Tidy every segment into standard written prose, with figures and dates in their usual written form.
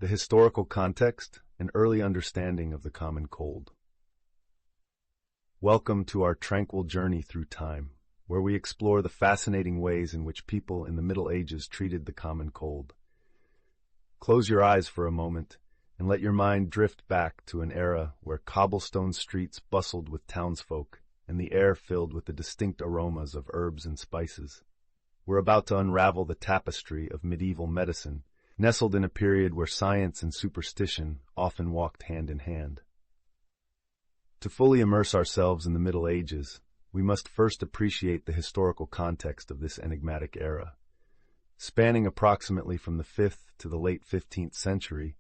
the historical context, and early understanding of the common cold. Welcome to our tranquil journey through time, where we explore the fascinating ways in which people in the Middle Ages treated the common cold. Close your eyes for a moment and let your mind drift back to an era where cobblestone streets bustled with townsfolk and the air filled with the distinct aromas of herbs and spices. We're about to unravel the tapestry of medieval medicine, nestled in a period where science and superstition often walked hand in hand. To fully immerse ourselves in the Middle Ages, we must first appreciate the historical context of this enigmatic era. Spanning approximately from the 5th to the late 15th century,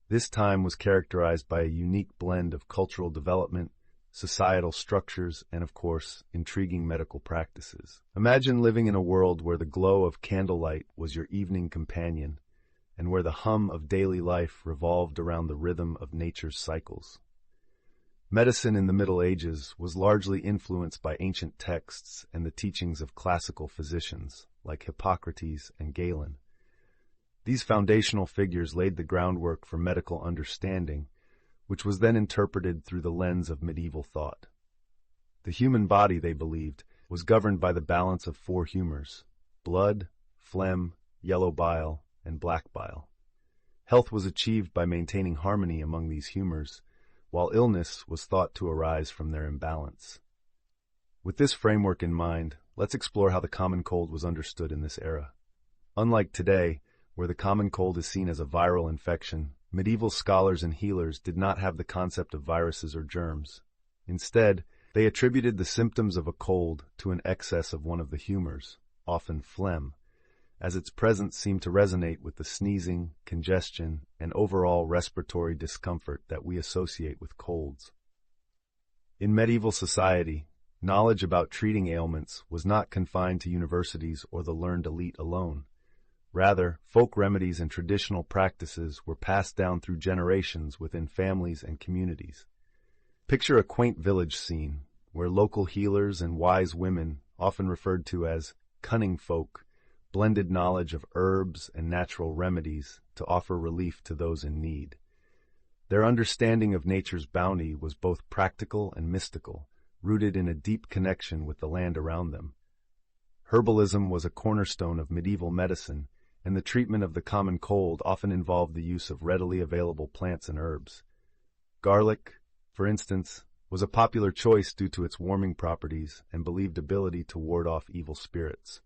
this time was characterized by a unique blend of cultural development, societal structures, and, of course, intriguing medical practices. Imagine living in a world where the glow of candlelight was your evening companion, and where the hum of daily life revolved around the rhythm of nature's cycles. Medicine in the Middle Ages was largely influenced by ancient texts and the teachings of classical physicians, like Hippocrates and Galen. These foundational figures laid the groundwork for medical understanding, which was then interpreted through the lens of medieval thought. The human body, they believed, was governed by the balance of 4 humors: blood, phlegm, yellow bile, and black bile. Health was achieved by maintaining harmony among these humors, while illness was thought to arise from their imbalance. With this framework in mind, let's explore how the common cold was understood in this era. Unlike today, where the common cold is seen as a viral infection, medieval scholars and healers did not have the concept of viruses or germs. Instead, they attributed the symptoms of a cold to an excess of one of the humors, often phlegm, as its presence seemed to resonate with the sneezing, congestion, and overall respiratory discomfort that we associate with colds. In medieval society, knowledge about treating ailments was not confined to universities or the learned elite alone. Rather, folk remedies and traditional practices were passed down through generations within families and communities. Picture a quaint village scene, where local healers and wise women, often referred to as cunning folk, blended knowledge of herbs and natural remedies to offer relief to those in need. Their understanding of nature's bounty was both practical and mystical, rooted in a deep connection with the land around them. Herbalism was a cornerstone of medieval medicine, and the treatment of the common cold often involved the use of readily available plants and herbs. Garlic, for instance, was a popular choice due to its warming properties and believed ability to ward off evil spirits.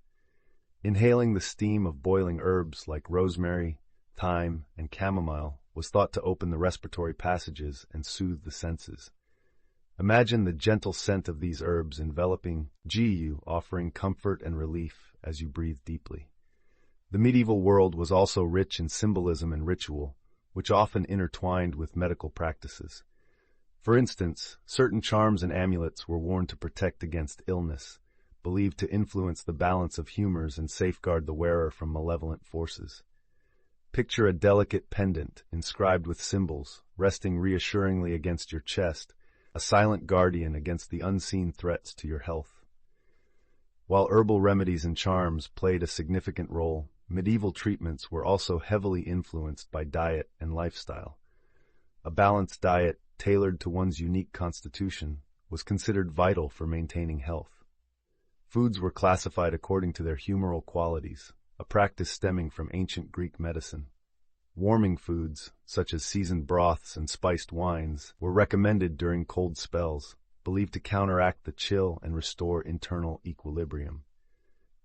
Inhaling the steam of boiling herbs like rosemary, thyme, and chamomile was thought to open the respiratory passages and soothe the senses. Imagine the gentle scent of these herbs enveloping you, offering comfort and relief as you breathe deeply. The medieval world was also rich in symbolism and ritual, which often intertwined with medical practices. For instance, certain charms and amulets were worn to protect against illness, believed to influence the balance of humors and safeguard the wearer from malevolent forces. Picture a delicate pendant inscribed with symbols, resting reassuringly against your chest, a silent guardian against the unseen threats to your health. While herbal remedies and charms played a significant role, medieval treatments were also heavily influenced by diet and lifestyle. A balanced diet, tailored to one's unique constitution, was considered vital for maintaining health. Foods were classified according to their humoral qualities, a practice stemming from ancient Greek medicine. Warming foods, such as seasoned broths and spiced wines, were recommended during cold spells, believed to counteract the chill and restore internal equilibrium.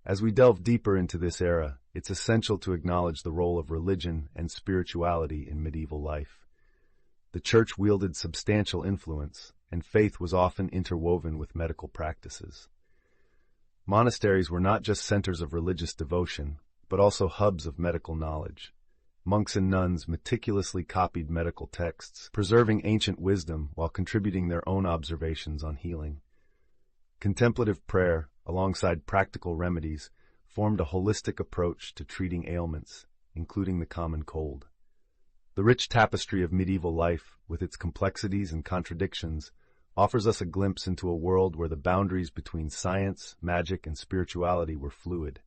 As we delve deeper into this era, it's essential to acknowledge the role of religion and spirituality in medieval life. The church wielded substantial influence, and faith was often interwoven with medical practices. Monasteries were not just centers of religious devotion, but also hubs of medical knowledge. Monks and nuns meticulously copied medical texts, preserving ancient wisdom while contributing their own observations on healing. Contemplative prayer, alongside practical remedies, formed a holistic approach to treating ailments, including the common cold. The rich tapestry of medieval life, with its complexities and contradictions, offers us a glimpse into a world where the boundaries between science, magic, and spirituality were fluid.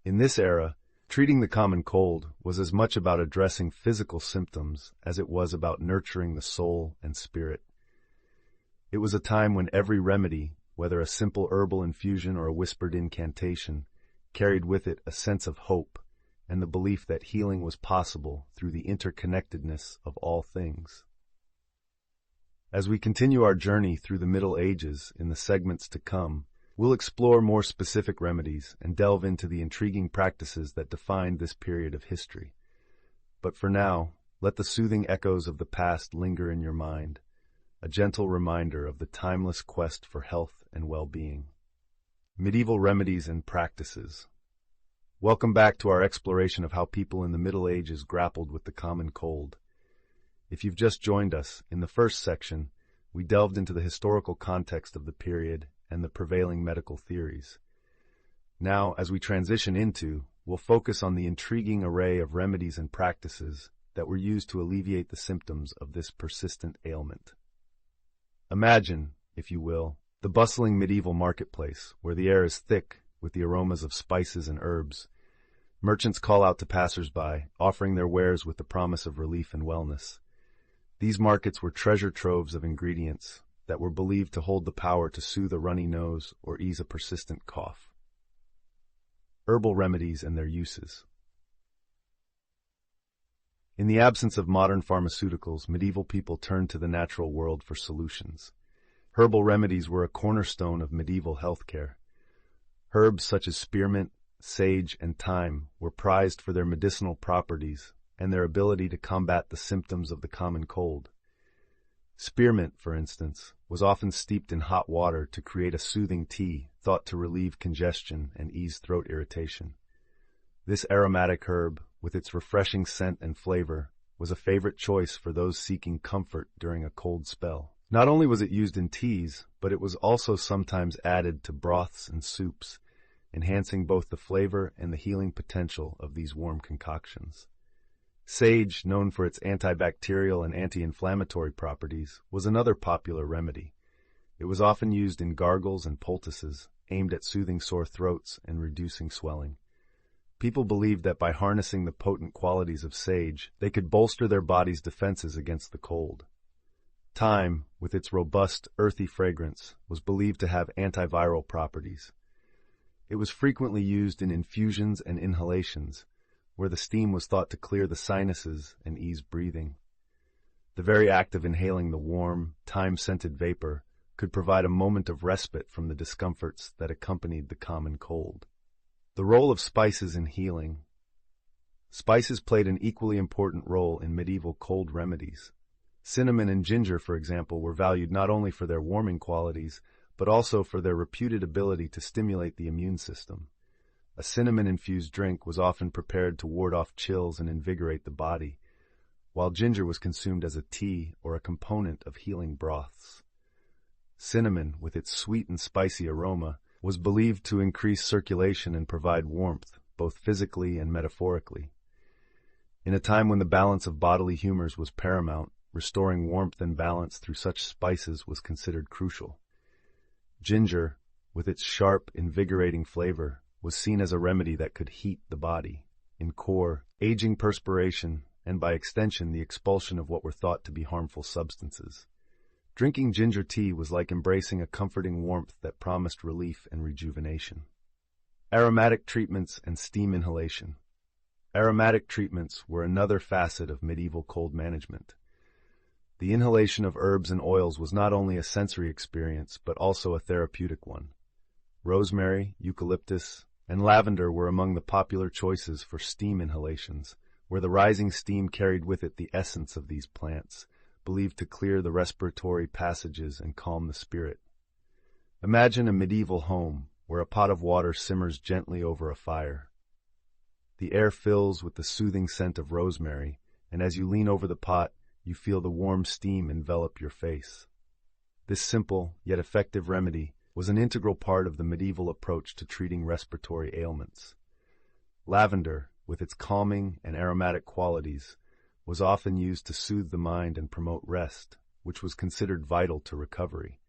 In this era, Treating the common cold was as much about addressing physical symptoms as it was about nurturing the soul and spirit. It was a time when every remedy, whether a simple herbal infusion or a whispered incantation, carried with it a sense of hope and the belief that healing was possible through the interconnectedness of all things. As we continue our journey through the Middle Ages in the segments to come, we'll explore more specific remedies and delve into the intriguing practices that defined this period of history. But for now, let the soothing echoes of the past linger in your mind, a gentle reminder of the timeless quest for health and well-being. Medieval remedies and practices. Welcome back to our exploration of how people in the Middle Ages grappled with the common cold. If you've just joined us, in the first section, we delved into the historical context of the period and the prevailing medical theories. Now, as we transition into, we'll focus on the intriguing array of remedies and practices that were used to alleviate the symptoms of this persistent ailment. Imagine, if you will, the bustling medieval marketplace, where the air is thick with the aromas of spices and herbs. Merchants call out to passers-by, offering their wares with the promise of relief and wellness. These markets were treasure troves of ingredients that were believed to hold the power to soothe a runny nose or ease a persistent cough. Herbal remedies and their uses. In the absence of modern pharmaceuticals, medieval people turned to the natural world for solutions. Herbal remedies were a cornerstone of medieval healthcare. Herbs such as spearmint, sage, and thyme were prized for their medicinal properties and their ability to combat the symptoms of the common cold. Spearmint, for instance, was often steeped in hot water to create a soothing tea thought to relieve congestion and ease throat irritation. This aromatic herb, with its refreshing scent and flavor, was a favorite choice for those seeking comfort during a cold spell. Not only was it used in teas, but it was also sometimes added to broths and soups, enhancing both the flavor and the healing potential of these warm concoctions. Sage, known for its antibacterial and anti-inflammatory properties, was another popular remedy. It was often used in gargles and poultices, aimed at soothing sore throats and reducing swelling. People believed that by harnessing the potent qualities of sage, they could bolster their body's defenses against the cold. Thyme, with its robust, earthy fragrance, was believed to have antiviral properties. It was frequently used in infusions and inhalations, where the steam was thought to clear the sinuses and ease breathing. The very act of inhaling the warm, thyme-scented vapor could provide a moment of respite from the discomforts that accompanied the common cold. The role of spices in healing. Spices played an equally important role in medieval cold remedies. Cinnamon and ginger, for example, were valued not only for their warming qualities, but also for their reputed ability to stimulate the immune system. A cinnamon-infused drink was often prepared to ward off chills and invigorate the body, while ginger was consumed as a tea or a component of healing broths. Cinnamon, with its sweet and spicy aroma, was believed to increase circulation and provide warmth, both physically and metaphorically. In a time when the balance of bodily humors was paramount, restoring warmth and balance through such spices was considered crucial. Ginger, with its sharp, invigorating flavor, was seen as a remedy that could heat the body, core, aging perspiration, and by extension the expulsion of what were thought to be harmful substances. Drinking ginger tea was like embracing a comforting warmth that promised relief and rejuvenation. Aromatic treatments and steam inhalation. Aromatic treatments were another facet of medieval cold management. The inhalation of herbs and oils was not only a sensory experience, but also a therapeutic one. Rosemary, eucalyptus, and lavender were among the popular choices for steam inhalations, where the rising steam carried with it the essence of these plants, believed to clear the respiratory passages and calm the spirit. Imagine a medieval home where a pot of water simmers gently over a fire. The air fills with the soothing scent of rosemary, and as you lean over the pot, you feel the warm steam envelop your face. This simple, yet effective remedy was an integral part of the medieval approach to treating respiratory ailments. Lavender, with its calming and aromatic qualities, was often used to soothe the mind and promote rest, which was considered vital to recovery.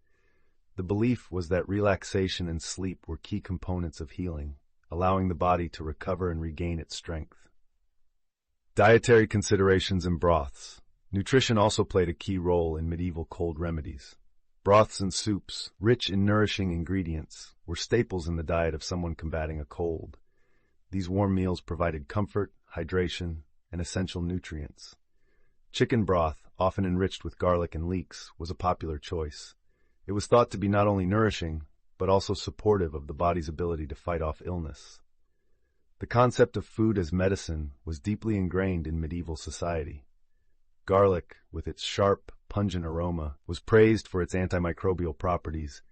The belief was that relaxation and sleep were key components of healing, allowing the body to recover and regain its strength. Dietary considerations and broths. Nutrition also played a key role in medieval cold remedies. Broths and soups, rich in nourishing ingredients, were staples in the diet of someone combating a cold. These warm meals provided comfort, hydration, and essential nutrients. Chicken broth, often enriched with garlic and leeks, was a popular choice. It was thought to be not only nourishing, but also supportive of the body's ability to fight off illness. The concept of food as medicine was deeply ingrained in medieval society. Garlic, with its sharp, pungent aroma, was praised for its antimicrobial properties,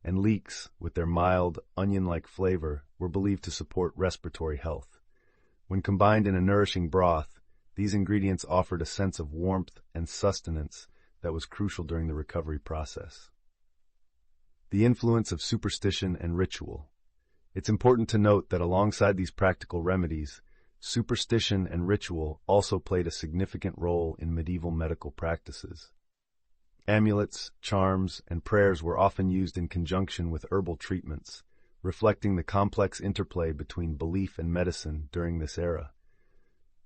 and leeks, with their mild, onion-like flavor, were believed to support respiratory health. When combined in a nourishing broth, these ingredients offered a sense of warmth and sustenance that was crucial during the recovery process. The influence of superstition and ritual. It's important to note that alongside these practical remedies, superstition and ritual also played a significant role in medieval medical practices. Amulets, charms, and prayers were often used in conjunction with herbal treatments, reflecting the complex interplay between belief and medicine during this era.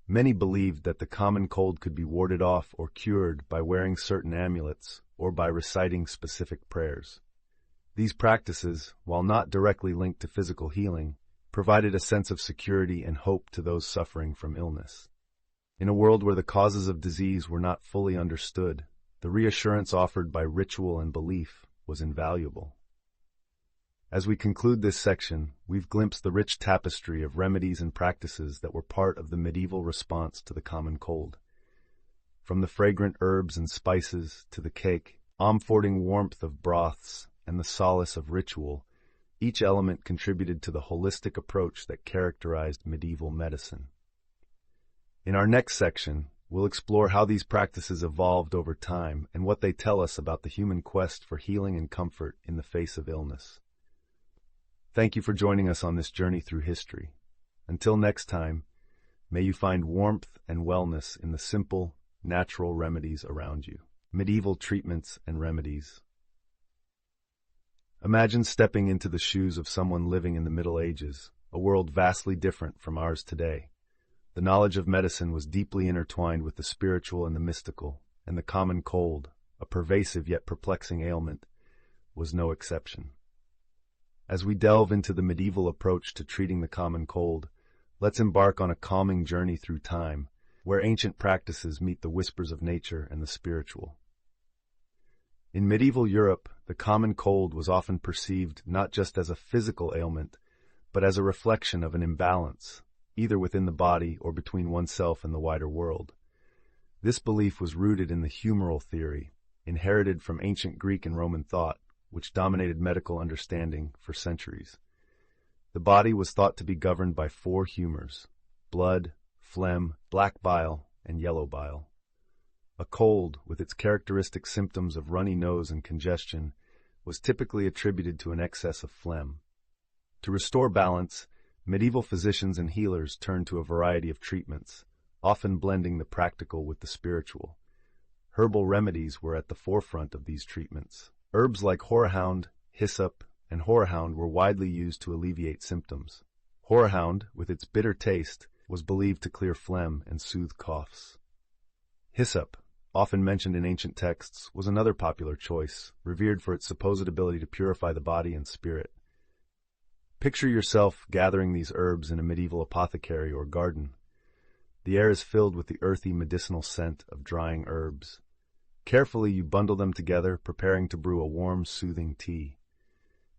Many believed that the common cold could be warded off or cured by wearing certain amulets or by reciting specific prayers. These practices, while not directly linked to physical healing, provided a sense of security and hope to those suffering from illness. In a world where the causes of disease were not fully understood, the reassurance offered by ritual and belief was invaluable. As we conclude this section, we've glimpsed the rich tapestry of remedies and practices that were part of the medieval response to the common cold. From the fragrant herbs and spices to the comforting warmth of broths and the solace of ritual, each element contributed to the holistic approach that characterized medieval medicine. In our next section, we'll explore how these practices evolved over time and what they tell us about the human quest for healing and comfort in the face of illness. Thank you for joining us on this journey through history. Until next time, may you find warmth and wellness in the simple, natural remedies around you. Medieval treatments and remedies. Imagine stepping into the shoes of someone living in the Middle Ages, a world vastly different from ours today. The knowledge of medicine was deeply intertwined with the spiritual and the mystical, and the common cold, a pervasive yet perplexing ailment, was no exception. As we delve into the medieval approach to treating the common cold, let's embark on a calming journey through time, where ancient practices meet the whispers of nature and the spiritual. In medieval Europe, the common cold was often perceived not just as a physical ailment, but as a reflection of an imbalance, either within the body or between oneself and the wider world. This belief was rooted in the humoral theory, inherited from ancient Greek and Roman thought, which dominated medical understanding for centuries. The body was thought to be governed by four humors: blood, phlegm, black bile, and yellow bile. A cold, with its characteristic symptoms of runny nose and congestion, was typically attributed to an excess of phlegm. To restore balance, medieval physicians and healers turned to a variety of treatments, often blending the practical with the spiritual. Herbal remedies were at the forefront of these treatments. Herbs like horehound, hyssop, and horehound were widely used to alleviate symptoms. Horehound, with its bitter taste, was believed to clear phlegm and soothe coughs. Hyssop, often mentioned in ancient texts, was another popular choice, revered for its supposed ability to purify the body and spirit. Picture yourself gathering these herbs in a medieval apothecary or garden. The air is filled with the earthy medicinal scent of drying herbs. Carefully you bundle them together, preparing to brew a warm, soothing tea.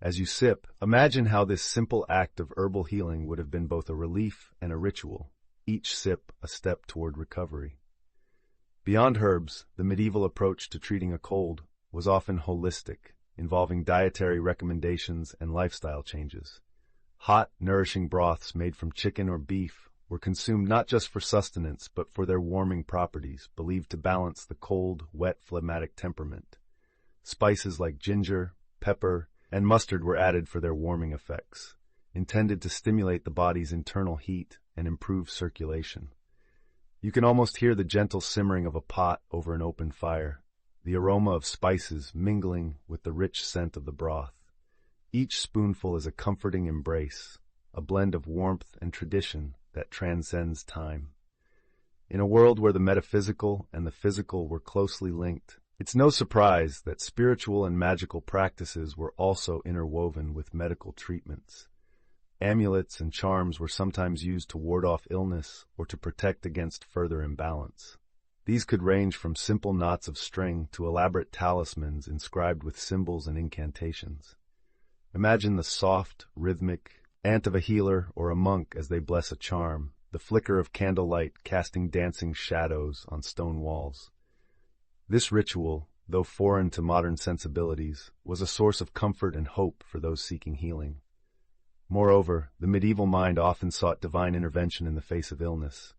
As you sip, imagine how this simple act of herbal healing would have been both a relief and a ritual, each sip a step toward recovery. Beyond herbs, the medieval approach to treating a cold was often holistic, involving dietary recommendations and lifestyle changes. Hot, nourishing broths made from chicken or beef were consumed not just for sustenance but for their warming properties, believed to balance the cold, wet, phlegmatic temperament. Spices like ginger, pepper, and mustard were added for their warming effects, intended to stimulate the body's internal heat and improve circulation. You can almost hear the gentle simmering of a pot over an open fire, the aroma of spices mingling with the rich scent of the broth. Each spoonful is a comforting embrace, a blend of warmth and tradition that transcends time. In a world where the metaphysical and the physical were closely linked, it's no surprise that spiritual and magical practices were also interwoven with medical treatments. Amulets and charms were sometimes used to ward off illness or to protect against further imbalance. These could range from simple knots of string to elaborate talismans inscribed with symbols and incantations. Imagine the soft, rhythmic chant of a healer or a monk as they bless a charm, the flicker of candlelight casting dancing shadows on stone walls. This ritual, though foreign to modern sensibilities, was a source of comfort and hope for those seeking healing. Moreover, the medieval mind often sought divine intervention in the face of illness.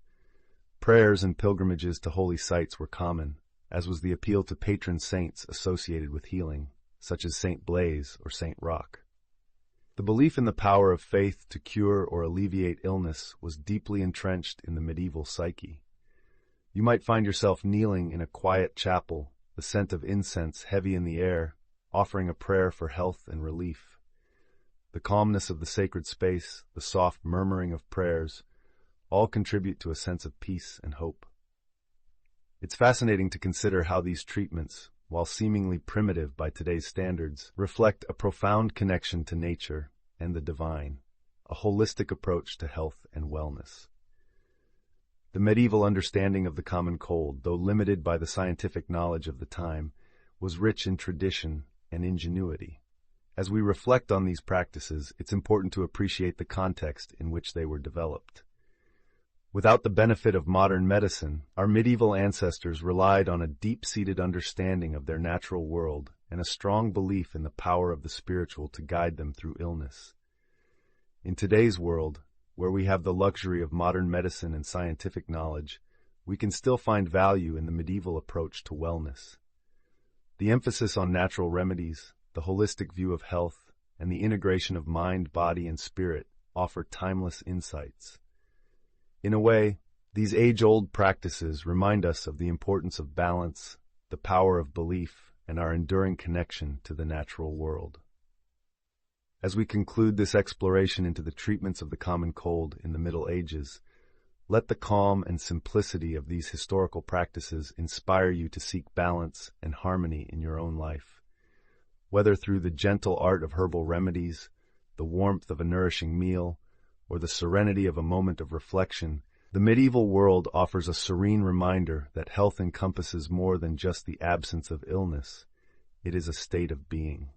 Prayers and pilgrimages to holy sites were common, as was the appeal to patron saints associated with healing, such as Saint Blaise or Saint Roch. The belief in the power of faith to cure or alleviate illness was deeply entrenched in the medieval psyche. You might find yourself kneeling in a quiet chapel, the scent of incense heavy in the air, offering a prayer for health and relief. The calmness of the sacred space, the soft murmuring of prayers, all contribute to a sense of peace and hope. It's fascinating to consider how these treatments, while seemingly primitive by today's standards, reflect a profound connection to nature and the divine, a holistic approach to health and wellness. The medieval understanding of the common cold, though limited by the scientific knowledge of the time, was rich in tradition and ingenuity. As we reflect on these practices, it's important to appreciate the context in which they were developed. Without the benefit of modern medicine, our medieval ancestors relied on a deep-seated understanding of their natural world and a strong belief in the power of the spiritual to guide them through illness. In today's world, where we have the luxury of modern medicine and scientific knowledge, we can still find value in the medieval approach to wellness. The emphasis on natural remedies, the holistic view of health, and the integration of mind, body, and spirit offer timeless insights. In a way, these age-old practices remind us of the importance of balance, the power of belief, and our enduring connection to the natural world. As we conclude this exploration into the treatments of the common cold in the Middle Ages, let the calm and simplicity of these historical practices inspire you to seek balance and harmony in your own life. Whether through the gentle art of herbal remedies, the warmth of a nourishing meal, or the serenity of a moment of reflection, the medieval world offers a serene reminder that health encompasses more than just the absence of illness. It is a state of being.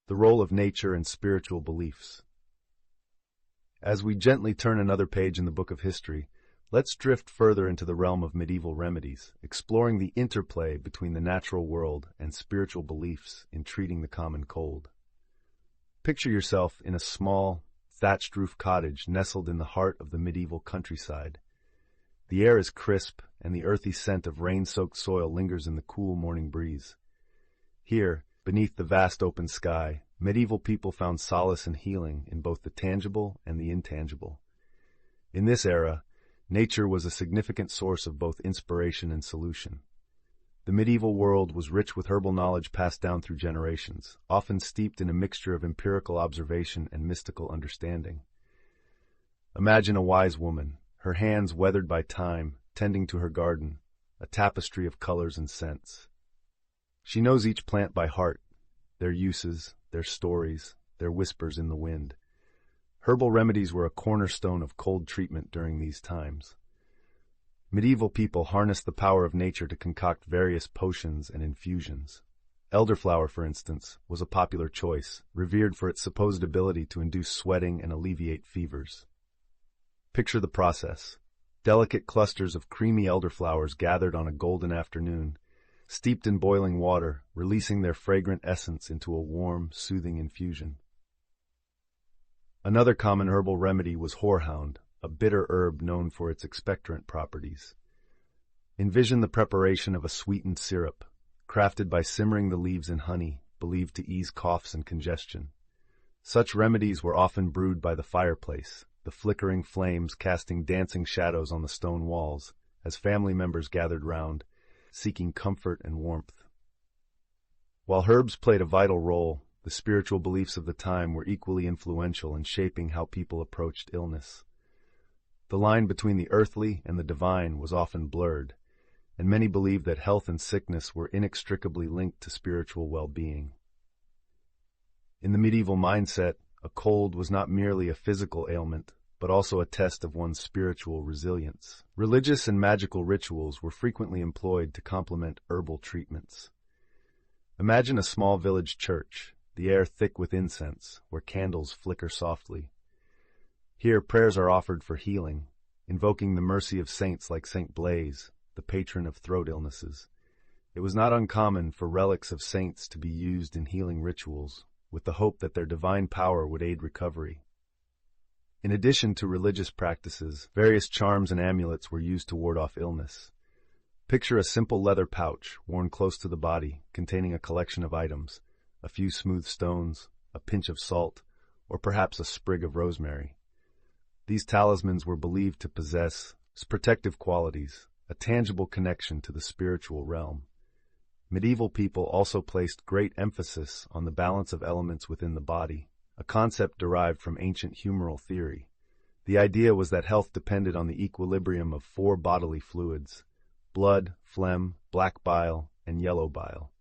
The role of nature and spiritual beliefs. As we gently turn another page in the book of history, let's drift further into the realm of medieval remedies, exploring the interplay between the natural world and spiritual beliefs in treating the common cold. Picture yourself in a small, thatched-roof cottage nestled in the heart of the medieval countryside. The air is crisp, and the earthy scent of rain-soaked soil lingers in the cool morning breeze. Here, beneath the vast open sky, medieval people found solace and healing in both the tangible and the intangible. In this era, nature was a significant source of both inspiration and solution. The medieval world was rich with herbal knowledge passed down through generations, often steeped in a mixture of empirical observation and mystical understanding. Imagine a wise woman, her hands weathered by time, tending to her garden, a tapestry of colors and scents. She knows each plant by heart, their uses, their stories, their whispers in the wind. Herbal remedies were a cornerstone of cold treatment during these times. Medieval people harnessed the power of nature to concoct various potions and infusions. Elderflower, for instance, was a popular choice, revered for its supposed ability to induce sweating and alleviate fevers. Picture the process. Delicate clusters of creamy elderflowers gathered on a golden afternoon, steeped in boiling water, releasing their fragrant essence into a warm, soothing infusion. Another common herbal remedy was horehound, a bitter herb known for its expectorant properties. Envision the preparation of a sweetened syrup, crafted by simmering the leaves in honey, believed to ease coughs and congestion. Such remedies were often brewed by the fireplace, the flickering flames casting dancing shadows on the stone walls, as family members gathered round, seeking comfort and warmth. While herbs played a vital role, the spiritual beliefs of the time were equally influential in shaping how people approached illness. The line between the earthly and the divine was often blurred, and many believed that health and sickness were inextricably linked to spiritual well-being. In the medieval mindset, a cold was not merely a physical ailment, but also a test of one's spiritual resilience. Religious and magical rituals were frequently employed to complement herbal treatments. Imagine a small village church, the air thick with incense, where candles flicker softly. Here, prayers are offered for healing, invoking the mercy of saints like Saint Blaise, the patron of throat illnesses. It was not uncommon for relics of saints to be used in healing rituals, with the hope that their divine power would aid recovery. In addition to religious practices, various charms and amulets were used to ward off illness. Picture a simple leather pouch worn close to the body, containing a collection of items, a few smooth stones, a pinch of salt, or perhaps a sprig of rosemary. These talismans were believed to possess protective qualities, a tangible connection to the spiritual realm. Medieval people also placed great emphasis on the balance of elements within the body, a concept derived from ancient humoral theory. The idea was that health depended on the equilibrium of four bodily fluids: blood, phlegm, black bile, and yellow bile.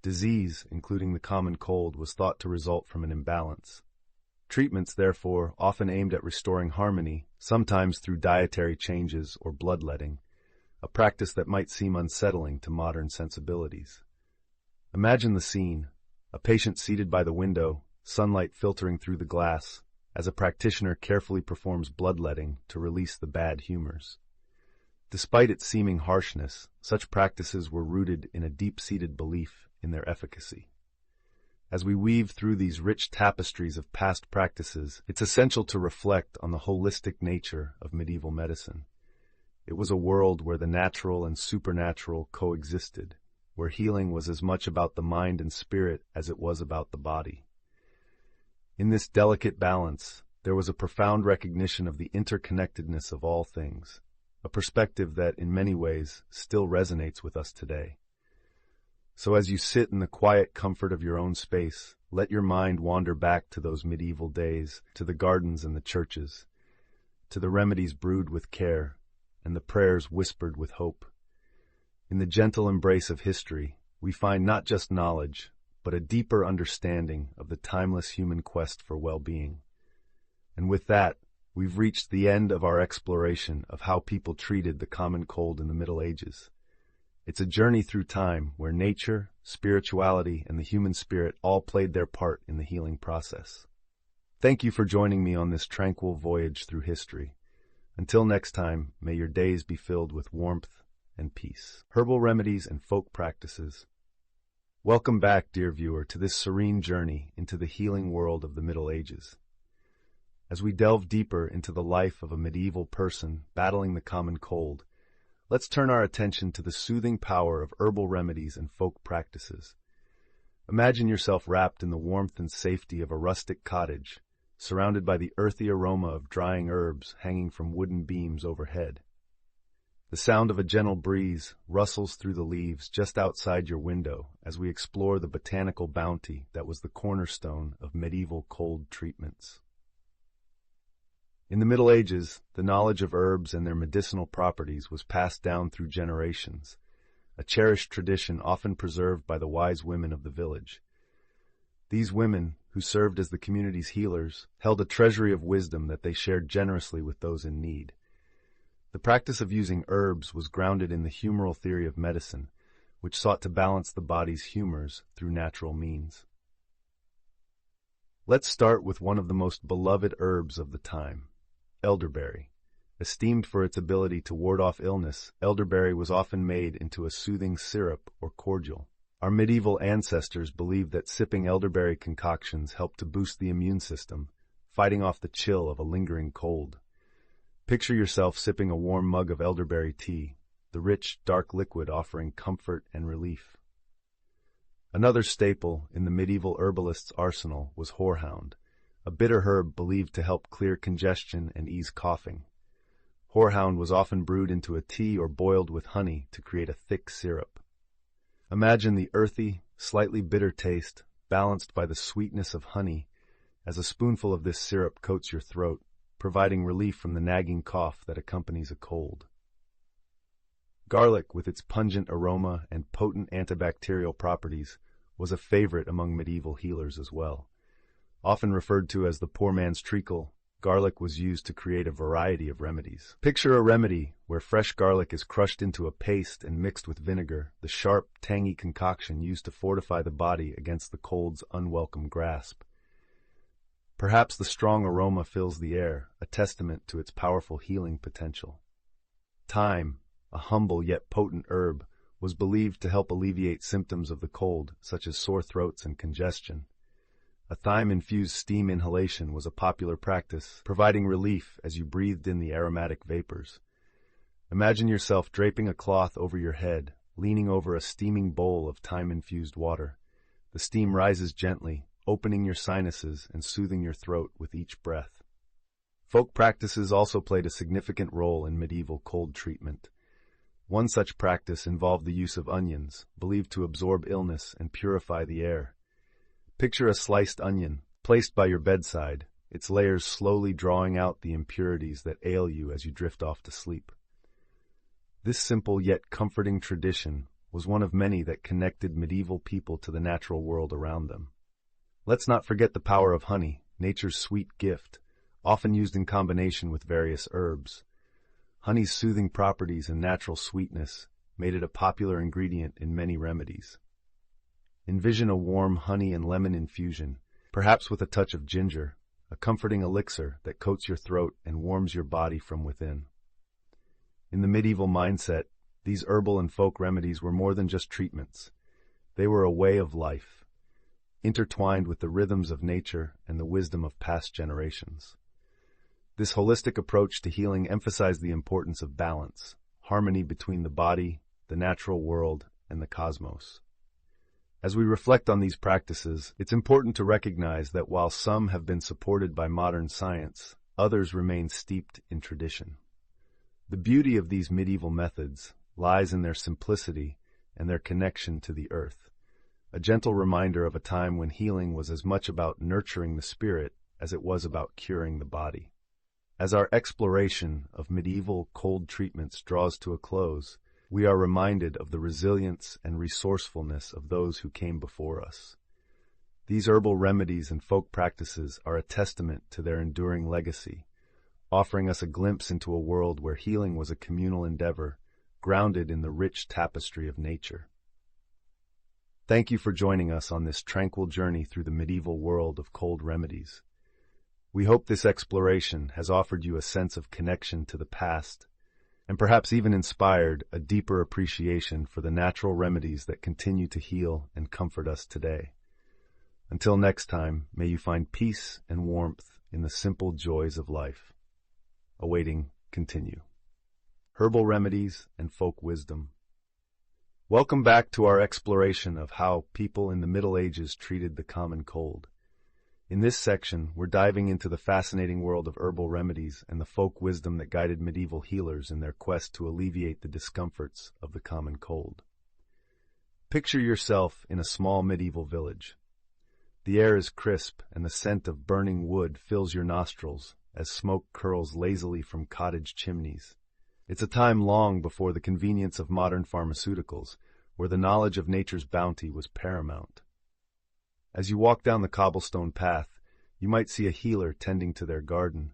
Disease, including the common cold, was thought to result from an imbalance. Treatments, therefore, often aimed at restoring harmony, sometimes through dietary changes or bloodletting, a practice that might seem unsettling to modern sensibilities. Imagine the scene: a patient seated by the window, sunlight filtering through the glass, as a practitioner carefully performs bloodletting to release the bad humors. Despite its seeming harshness, such practices were rooted in a deep-seated belief in their efficacy. As we weave through these rich tapestries of past practices, it's essential to reflect on the holistic nature of medieval medicine. It was a world where the natural and supernatural coexisted, where healing was as much about the mind and spirit as it was about the body. In this delicate balance, there was a profound recognition of the interconnectedness of all things, a perspective that, in many ways, still resonates with us today. So as you sit in the quiet comfort of your own space, let your mind wander back to those medieval days, to the gardens and the churches, to the remedies brewed with care, and the prayers whispered with hope. In the gentle embrace of history, we find not just knowledge, but a deeper understanding of the timeless human quest for well-being. And with that, we've reached the end of our exploration of how people treated the common cold in the Middle Ages. It's a journey through time where nature, spirituality, and the human spirit all played their part in the healing process. Thank you for joining me on this tranquil voyage through history. Until next time, may your days be filled with warmth and peace. Herbal remedies and folk practices. Welcome back, dear viewer, to this serene journey into the healing world of the Middle Ages. As we delve deeper into the life of a medieval person battling the common cold, let's turn our attention to the soothing power of herbal remedies and folk practices. Imagine yourself wrapped in the warmth and safety of a rustic cottage, surrounded by the earthy aroma of drying herbs hanging from wooden beams overhead. The sound of a gentle breeze rustles through the leaves just outside your window as we explore the botanical bounty that was the cornerstone of medieval cold treatments. In the Middle Ages, the knowledge of herbs and their medicinal properties was passed down through generations, a cherished tradition often preserved by the wise women of the village. These women, who served as the community's healers, held a treasury of wisdom that they shared generously with those in need. The practice of using herbs was grounded in the humoral theory of medicine, which sought to balance the body's humors through natural means. Let's start with one of the most beloved herbs of the time: elderberry. Esteemed for its ability to ward off illness, elderberry was often made into a soothing syrup or cordial. Our medieval ancestors believed that sipping elderberry concoctions helped to boost the immune system, fighting off the chill of a lingering cold. Picture yourself sipping a warm mug of elderberry tea, the rich, dark liquid offering comfort and relief. Another staple in the medieval herbalist's arsenal was horehound, a bitter herb believed to help clear congestion and ease coughing. Horehound was often brewed into a tea or boiled with honey to create a thick syrup. Imagine the earthy, slightly bitter taste, balanced by the sweetness of honey, as a spoonful of this syrup coats your throat, providing relief from the nagging cough that accompanies a cold. Garlic, with its pungent aroma and potent antibacterial properties, was a favorite among medieval healers as well. Often referred to as the poor man's treacle, garlic was used to create a variety of remedies. Picture a remedy where fresh garlic is crushed into a paste and mixed with vinegar, the sharp, tangy concoction used to fortify the body against the cold's unwelcome grasp. Perhaps the strong aroma fills the air, a testament to its powerful healing potential. Thyme, a humble yet potent herb, was believed to help alleviate symptoms of the cold, such as sore throats and congestion. A thyme-infused steam inhalation was a popular practice, providing relief as you breathed in the aromatic vapors. Imagine yourself draping a cloth over your head, leaning over a steaming bowl of thyme-infused water. The steam rises gently, opening your sinuses and soothing your throat with each breath. Folk practices also played a significant role in medieval cold treatment. One such practice involved the use of onions, believed to absorb illness and purify the air. Picture a sliced onion, placed by your bedside, its layers slowly drawing out the impurities that ail you as you drift off to sleep. This simple yet comforting tradition was one of many that connected medieval people to the natural world around them. Let's not forget the power of honey, nature's sweet gift, often used in combination with various herbs. Honey's soothing properties and natural sweetness made it a popular ingredient in many remedies. Envision a warm honey and lemon infusion, perhaps with a touch of ginger, a comforting elixir that coats your throat and warms your body from within. In the medieval mindset, these herbal and folk remedies were more than just treatments. They were a way of life, intertwined with the rhythms of nature and the wisdom of past generations. This holistic approach to healing emphasized the importance of balance, harmony between the body, the natural world, and the cosmos. As we reflect on these practices, it's important to recognize that while some have been supported by modern science, others remain steeped in tradition. The beauty of these medieval methods lies in their simplicity and their connection to the earth, a gentle reminder of a time when healing was as much about nurturing the spirit as it was about curing the body. As our exploration of medieval cold treatments draws to a close, we are reminded of the resilience and resourcefulness of those who came before us. These herbal remedies and folk practices are a testament to their enduring legacy, offering us a glimpse into a world where healing was a communal endeavor, grounded in the rich tapestry of nature. Thank you for joining us on this tranquil journey through the medieval world of cold remedies. We hope this exploration has offered you a sense of connection to the past, and perhaps even inspired a deeper appreciation for the natural remedies that continue to heal and comfort us today. Until next time, may you find peace and warmth in the simple joys of life. Awaiting continue. Herbal remedies and folk wisdom. Welcome back to our exploration of how people in the Middle Ages treated the common cold. In this section, we're diving into the fascinating world of herbal remedies and the folk wisdom that guided medieval healers in their quest to alleviate the discomforts of the common cold. Picture yourself in a small medieval village. The air is crisp and the scent of burning wood fills your nostrils as smoke curls lazily from cottage chimneys. It's a time long before the convenience of modern pharmaceuticals, where the knowledge of nature's bounty was paramount. As you walk down the cobblestone path, you might see a healer tending to their garden.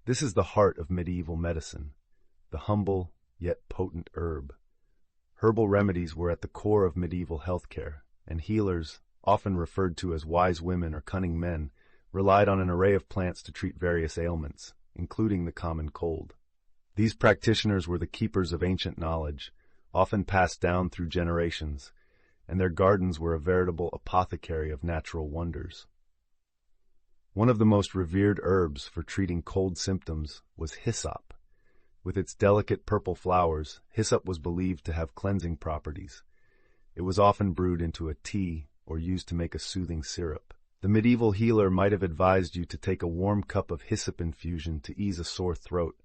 This is the heart of medieval medicine, the humble yet potent herb. Herbal remedies were at the core of medieval healthcare, and healers, often referred to as wise women or cunning men, relied on an array of plants to treat various ailments, including the common cold. These practitioners were the keepers of ancient knowledge, often passed down through generations, and their gardens were a veritable apothecary of natural wonders. One of the most revered herbs for treating cold symptoms was hyssop. With its delicate purple flowers, hyssop was believed to have cleansing properties. It was often brewed into a tea or used to make a soothing syrup. The medieval healer might have advised you to take a warm cup of hyssop infusion to ease a sore throat,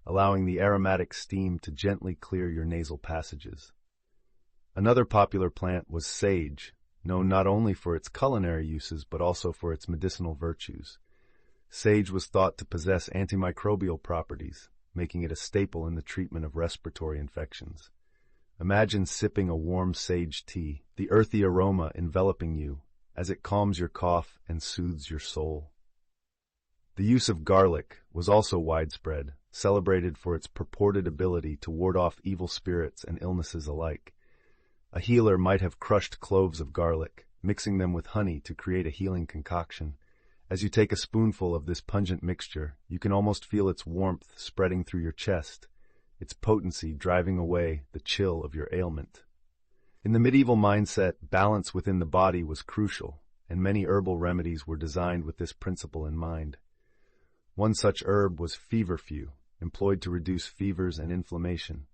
allowing the aromatic steam to gently clear your nasal passages. Another popular plant was sage, known not only for its culinary uses but also for its medicinal virtues. Sage was thought to possess antimicrobial properties, making it a staple in the treatment of respiratory infections. Imagine sipping a warm sage tea, the earthy aroma enveloping you as it calms your cough and soothes your soul. The use of garlic was also widespread, celebrated for its purported ability to ward off evil spirits and illnesses alike. A healer might have crushed cloves of garlic, mixing them with honey to create a healing concoction. As you take a spoonful of this pungent mixture, you can almost feel its warmth spreading through your chest, its potency driving away the chill of your ailment. In the medieval mindset, balance within the body was crucial, and many herbal remedies were designed with this principle in mind. One such herb was feverfew, employed to reduce fevers and inflammation.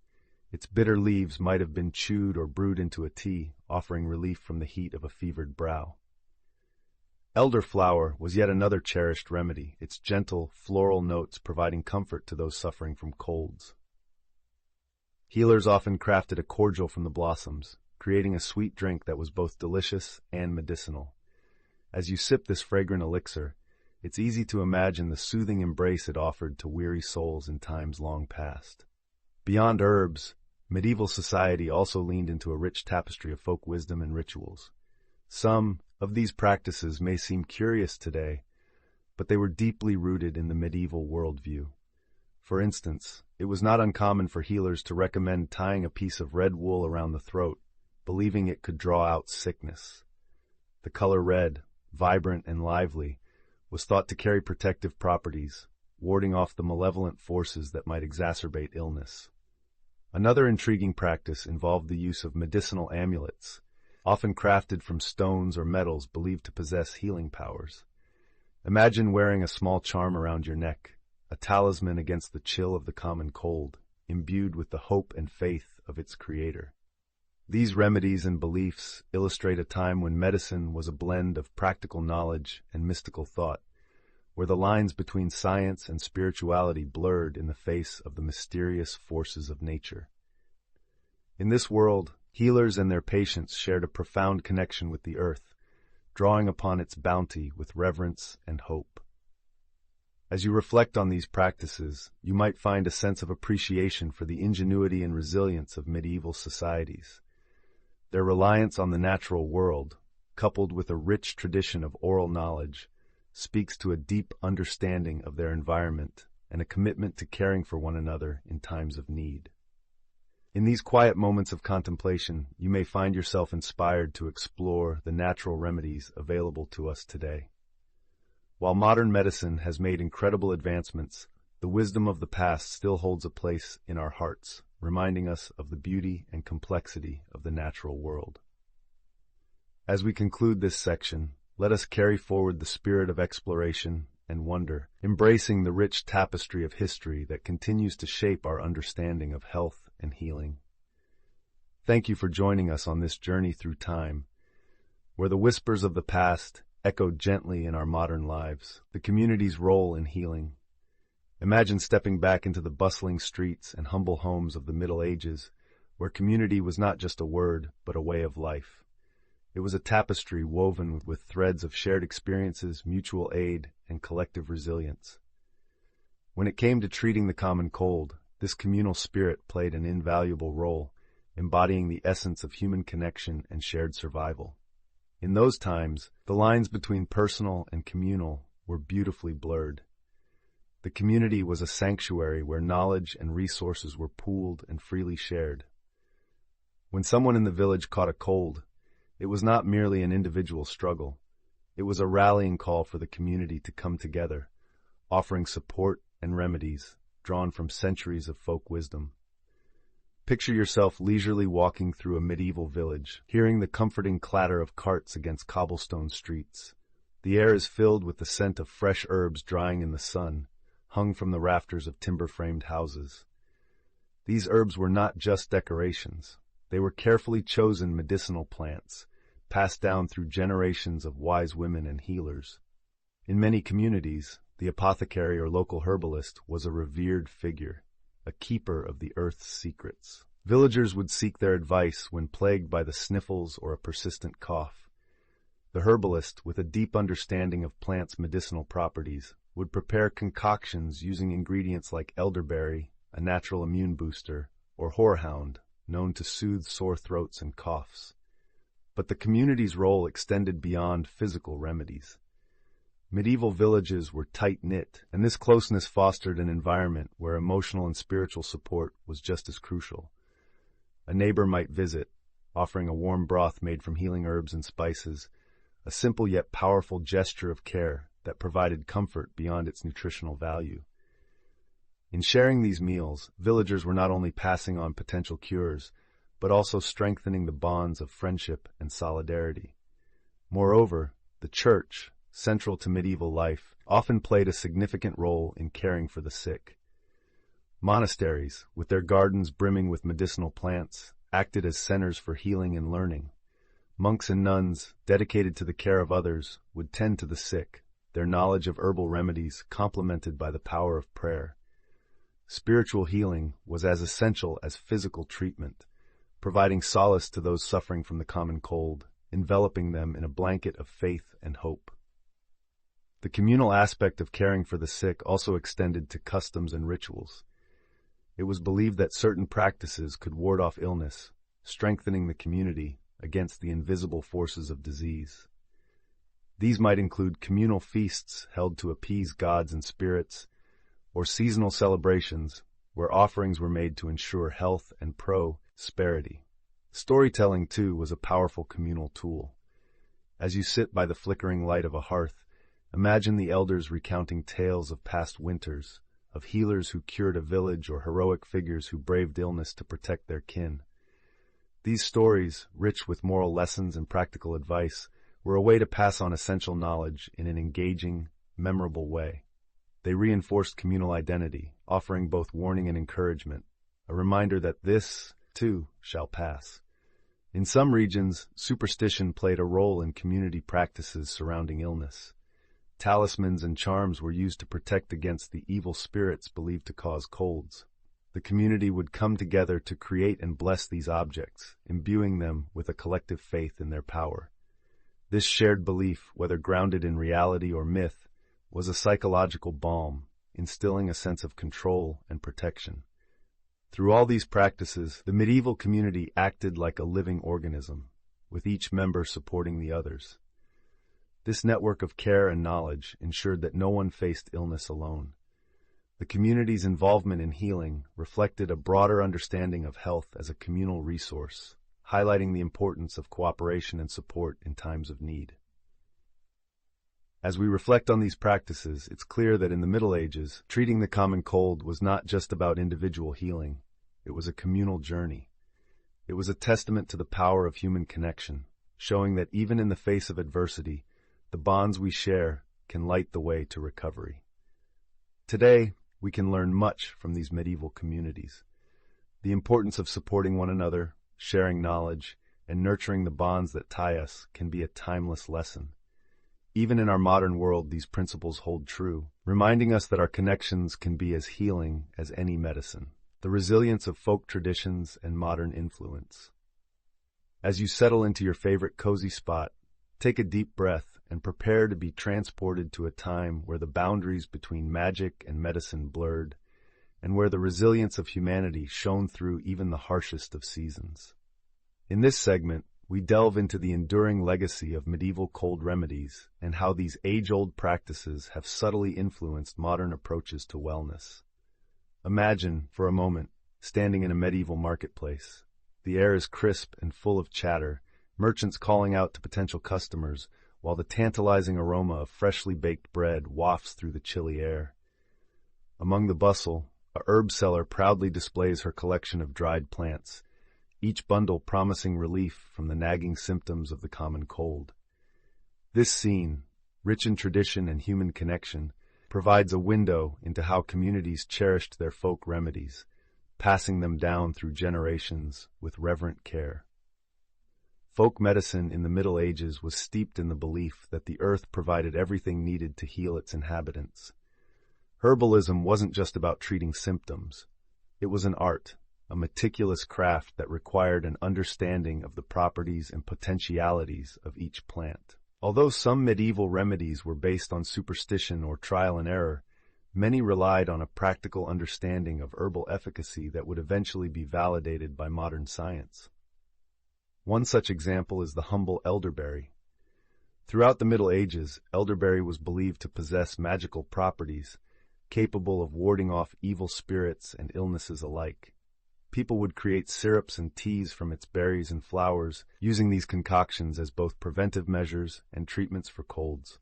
Its bitter leaves might have been chewed or brewed into a tea, offering relief from the heat of a fevered brow. Elderflower was yet another cherished remedy, its gentle, floral notes providing comfort to those suffering from colds. Healers often crafted a cordial from the blossoms, creating a sweet drink that was both delicious and medicinal. As you sip this fragrant elixir, it's easy to imagine the soothing embrace it offered to weary souls in times long past. Beyond herbs, medieval society also leaned into a rich tapestry of folk wisdom and rituals. Some of these practices may seem curious today, but they were deeply rooted in the medieval worldview. For instance, it was not uncommon for healers to recommend tying a piece of red wool around the throat, believing it could draw out sickness. The color red, vibrant and lively, was thought to carry protective properties, warding off the malevolent forces that might exacerbate illness. Another intriguing practice involved the use of medicinal amulets, often crafted from stones or metals believed to possess healing powers. Imagine wearing a small charm around your neck, a talisman against the chill of the common cold, imbued with the hope and faith of its creator. These remedies and beliefs illustrate a time when medicine was a blend of practical knowledge and mystical thought, where the lines between science and spirituality blurred in the face of the mysterious forces of nature. In this world, healers and their patients shared a profound connection with the earth, drawing upon its bounty with reverence and hope. As you reflect on these practices, you might find a sense of appreciation for the ingenuity and resilience of medieval societies. Their reliance on the natural world, coupled with a rich tradition of oral knowledge, speaks to a deep understanding of their environment and a commitment to caring for one another in times of need. In these quiet moments of contemplation, you may find yourself inspired to explore the natural remedies available to us today. While modern medicine has made incredible advancements, the wisdom of the past still holds a place in our hearts, reminding us of the beauty and complexity of the natural world. As we conclude this section, let us carry forward the spirit of exploration and wonder, embracing the rich tapestry of history that continues to shape our understanding of health and healing. Thank you for joining us on this journey through time, where the whispers of the past echo gently in our modern lives, the community's role in healing. Imagine stepping back into the bustling streets and humble homes of the Middle Ages, where community was not just a word, but a way of life. It was a tapestry woven with threads of shared experiences, mutual aid, and collective resilience. When it came to treating the common cold, this communal spirit played an invaluable role, embodying the essence of human connection and shared survival. In those times, the lines between personal and communal were beautifully blurred. The community was a sanctuary where knowledge and resources were pooled and freely shared. When someone in the village caught a cold, it was not merely an individual struggle. It was a rallying call for the community to come together, offering support and remedies drawn from centuries of folk wisdom. Picture yourself leisurely walking through a medieval village, hearing the comforting clatter of carts against cobblestone streets. The air is filled with the scent of fresh herbs drying in the sun, hung from the rafters of timber-framed houses. These herbs were not just decorations. They were carefully chosen medicinal plants, passed down through generations of wise women and healers. In many communities, the apothecary or local herbalist was a revered figure, a keeper of the earth's secrets. Villagers would seek their advice when plagued by the sniffles or a persistent cough, The herbalist, with a deep understanding of plants' medicinal properties, would prepare concoctions using ingredients like elderberry, a natural immune booster, or horehound, known to soothe sore throats and coughs. But the community's role extended beyond physical remedies. Medieval villages were tight-knit, and this closeness fostered an environment where emotional and spiritual support was just as crucial. A neighbor might visit, offering a warm broth made from healing herbs and spices, a simple yet powerful gesture of care that provided comfort beyond its nutritional value. In sharing these meals, villagers were not only passing on potential cures, but also strengthening the bonds of friendship and solidarity. Moreover, the church, central to medieval life, often played a significant role in caring for the sick. Monasteries, with their gardens brimming with medicinal plants, acted as centers for healing and learning. Monks and nuns, dedicated to the care of others, would tend to the sick, their knowledge of herbal remedies complemented by the power of prayer. Spiritual healing was as essential as physical treatment, providing solace to those suffering from the common cold, enveloping them in a blanket of faith and hope. The communal aspect of caring for the sick also extended to customs and rituals. It was believed that certain practices could ward off illness, strengthening the community against the invisible forces of disease. These might include communal feasts held to appease gods and spirits, or seasonal celebrations where offerings were made to ensure health and prosperity. Storytelling, too, was a powerful communal tool. As you sit by the flickering light of a hearth, imagine the elders recounting tales of past winters, of healers who cured a village or heroic figures who braved illness to protect their kin. These stories, rich with moral lessons and practical advice, were a way to pass on essential knowledge in an engaging, memorable way. They reinforced communal identity, offering both warning and encouragement, a reminder that this, too, shall pass. In some regions, superstition played a role in community practices surrounding illness. Talismans and charms were used to protect against the evil spirits believed to cause colds. The community would come together to create and bless these objects, imbuing them with a collective faith in their power. This shared belief, whether grounded in reality or myth, was a psychological balm, instilling a sense of control and protection. Through all these practices, the medieval community acted like a living organism, with each member supporting the others. This network of care and knowledge ensured that no one faced illness alone. The community's involvement in healing reflected a broader understanding of health as a communal resource, highlighting the importance of cooperation and support in times of need. As we reflect on these practices, it's clear that in the Middle Ages, treating the common cold was not just about individual healing. It was a communal journey. It was a testament to the power of human connection, showing that even in the face of adversity, the bonds we share can light the way to recovery. Today, we can learn much from these medieval communities. The importance of supporting one another, sharing knowledge, and nurturing the bonds that tie us can be a timeless lesson. Even in our modern world, these principles hold true, reminding us that our connections can be as healing as any medicine. The resilience of folk traditions and modern influence. As you settle into your favorite cozy spot, take a deep breath and prepare to be transported to a time where the boundaries between magic and medicine blurred, and where the resilience of humanity shone through even the harshest of seasons. In this segment, we delve into the enduring legacy of medieval cold remedies and how these age-old practices have subtly influenced modern approaches to wellness. Imagine, for a moment, standing in a medieval marketplace. The air is crisp and full of chatter, merchants calling out to potential customers, while the tantalizing aroma of freshly baked bread wafts through the chilly air. Among the bustle, a herb seller proudly displays her collection of dried plants, each bundle promising relief from the nagging symptoms of the common cold. This scene, rich in tradition and human connection, provides a window into how communities cherished their folk remedies, passing them down through generations with reverent care. Folk medicine in the Middle Ages was steeped in the belief that the earth provided everything needed to heal its inhabitants. Herbalism wasn't just about treating symptoms. It was an art, a meticulous craft that required an understanding of the properties and potentialities of each plant. Although some medieval remedies were based on superstition or trial and error, many relied on a practical understanding of herbal efficacy that would eventually be validated by modern science. One such example is the humble elderberry. Throughout the Middle Ages, elderberry was believed to possess magical properties, capable of warding off evil spirits and illnesses alike. People would create syrups and teas from its berries and flowers, using these concoctions as both preventive measures and treatments for colds.